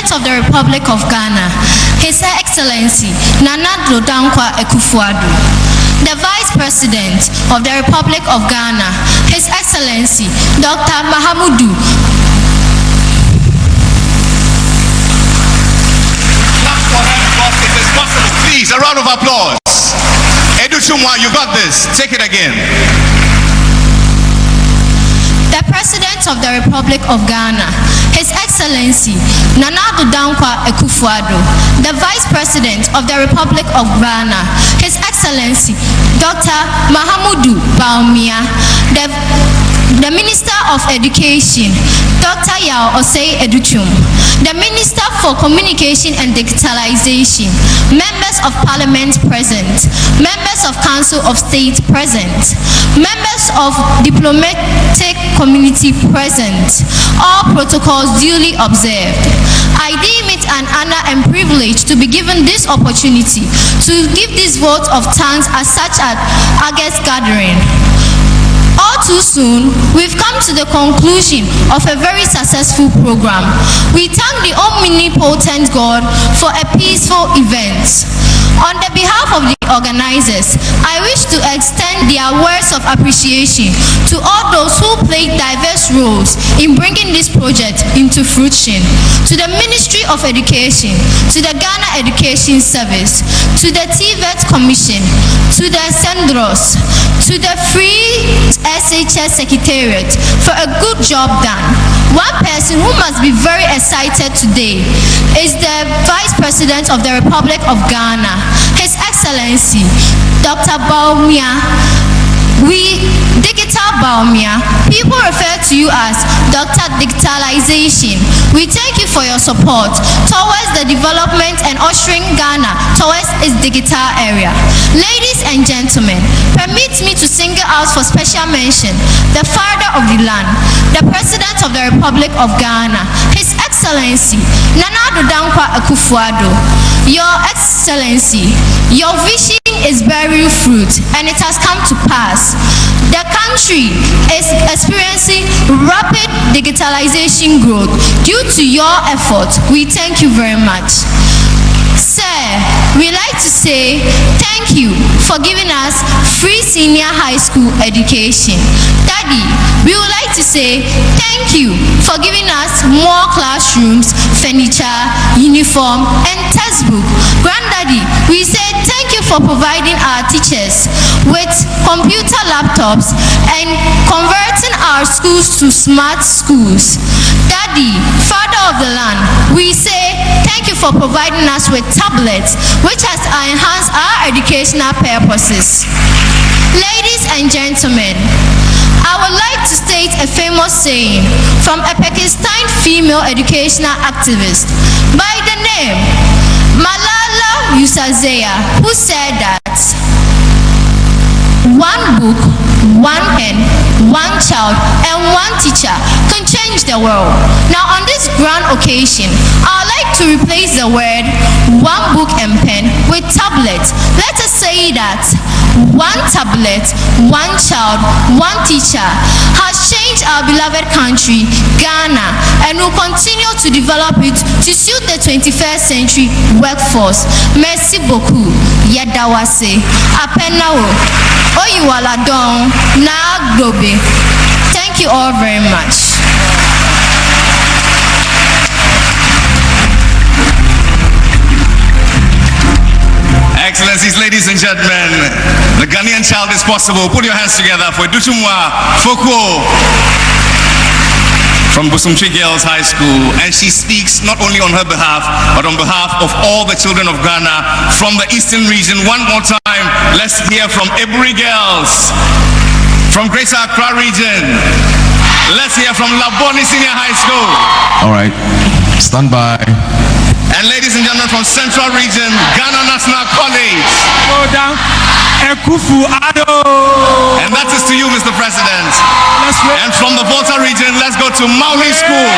Of the Republic of Ghana, His Excellency Nana Addo Dankwa Akufo-Addo, the Vice President of the Republic of Ghana, His Excellency Dr. Mahamudu. Clap for her because it is possible. Please, a round of applause. Educhumwa, you got this. Take it again. The President of the Republic of Ghana, His Excellency Nana Addo Dankwa Akufo-Addo, the Vice President of the Republic of Ghana, His Excellency Dr. Mahamudu Bawumia, the Minister of Education, Dr. Yao Osei Educhum, the Minister for Communication and Digitalization, members of Parliament present, members of Council of State present, members of diplomatic community present, all protocols duly observed. I deem it an honor and privilege to be given this opportunity to give this vote of thanks at such an August gathering. All too soon, we've come to the conclusion of a very successful program. We thank the omnipotent God for a peaceful event. On the behalf of the organizers, I wish to extend their words of appreciation to all those who played diverse roles in bringing this project into fruition, to the Ministry of Education, to the Ghana Education Service, to the TVET Commission, to the Sendros, to the Free SHS Secretariat for a good job done. One person who must be very excited today is the Vice President of the Republic of Ghana, His Excellency Dr. Bawumia. Digital Bawumia, people refer to you as Dr. Digitalization. We thank you for your support towards the development and ushering Ghana towards its digital area. Ladies and gentlemen, permit me to single out for special mention the father of the land, the President of the Republic of Ghana, His Excellency Nana Addo Dankwa Akufo-Addo. Your Excellency, your vision is bearing fruit and it has come to pass. The country is experiencing rapid digitalization growth. Due to your effort, we thank you very much. Sir, we like to say thank you for giving us free senior high school education. Daddy, we would like to say thank you for giving us more classrooms, furniture, uniform, and textbook. Granddaddy, we say thank you for providing our teachers with computer laptops and converting our schools to smart schools. Daddy, father of the land, we say thank you for providing us with tablets, which has enhanced our educational purposes. Ladies and gentlemen, I would like to state a famous saying from a Pakistani female educational activist by the name Malala Yousafzai, who said that one book, one pen, one child, and one teacher can change the world. Now on this grand occasion, I would like to replace the word one book and pen with tablet. Let us say that one tablet, one child, one teacher has changed our beloved country, Ghana, and will continue to develop it to suit the 21st century workforce. Merci beaucoup. Yadawase. Apenawo. Oyiwaladon. Na Globe. Thank you all very much. Excellencies, ladies and gentlemen, the Ghanaian child is possible. Put your hands together for Educhumwa Foku from WONTUMI Girls High School. And she speaks not only on her behalf, but on behalf of all the children of Ghana from the eastern region. One more time, let's hear from Eburi Girls from Greater Accra region. Let's hear from Laboni Senior High School. All right, stand by. And ladies and gentlemen from Central Region, Ghana National College. And that is to you, Mr. President. And from the Volta region, let's go to Maui School.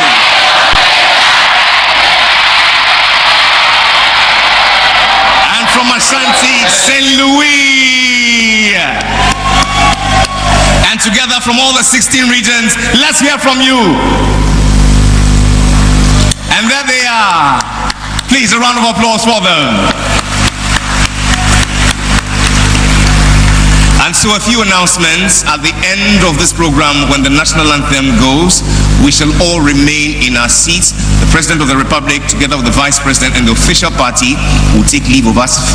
And from Ashanti, St. Louis. And together from all the 16 regions, let's hear from you. And there they are. Please, a round of applause for them. And so a few announcements. At the end of this program, when the national anthem goes, we shall all remain in our seats. The President of the Republic, together with the Vice President and the official party, will take leave of us.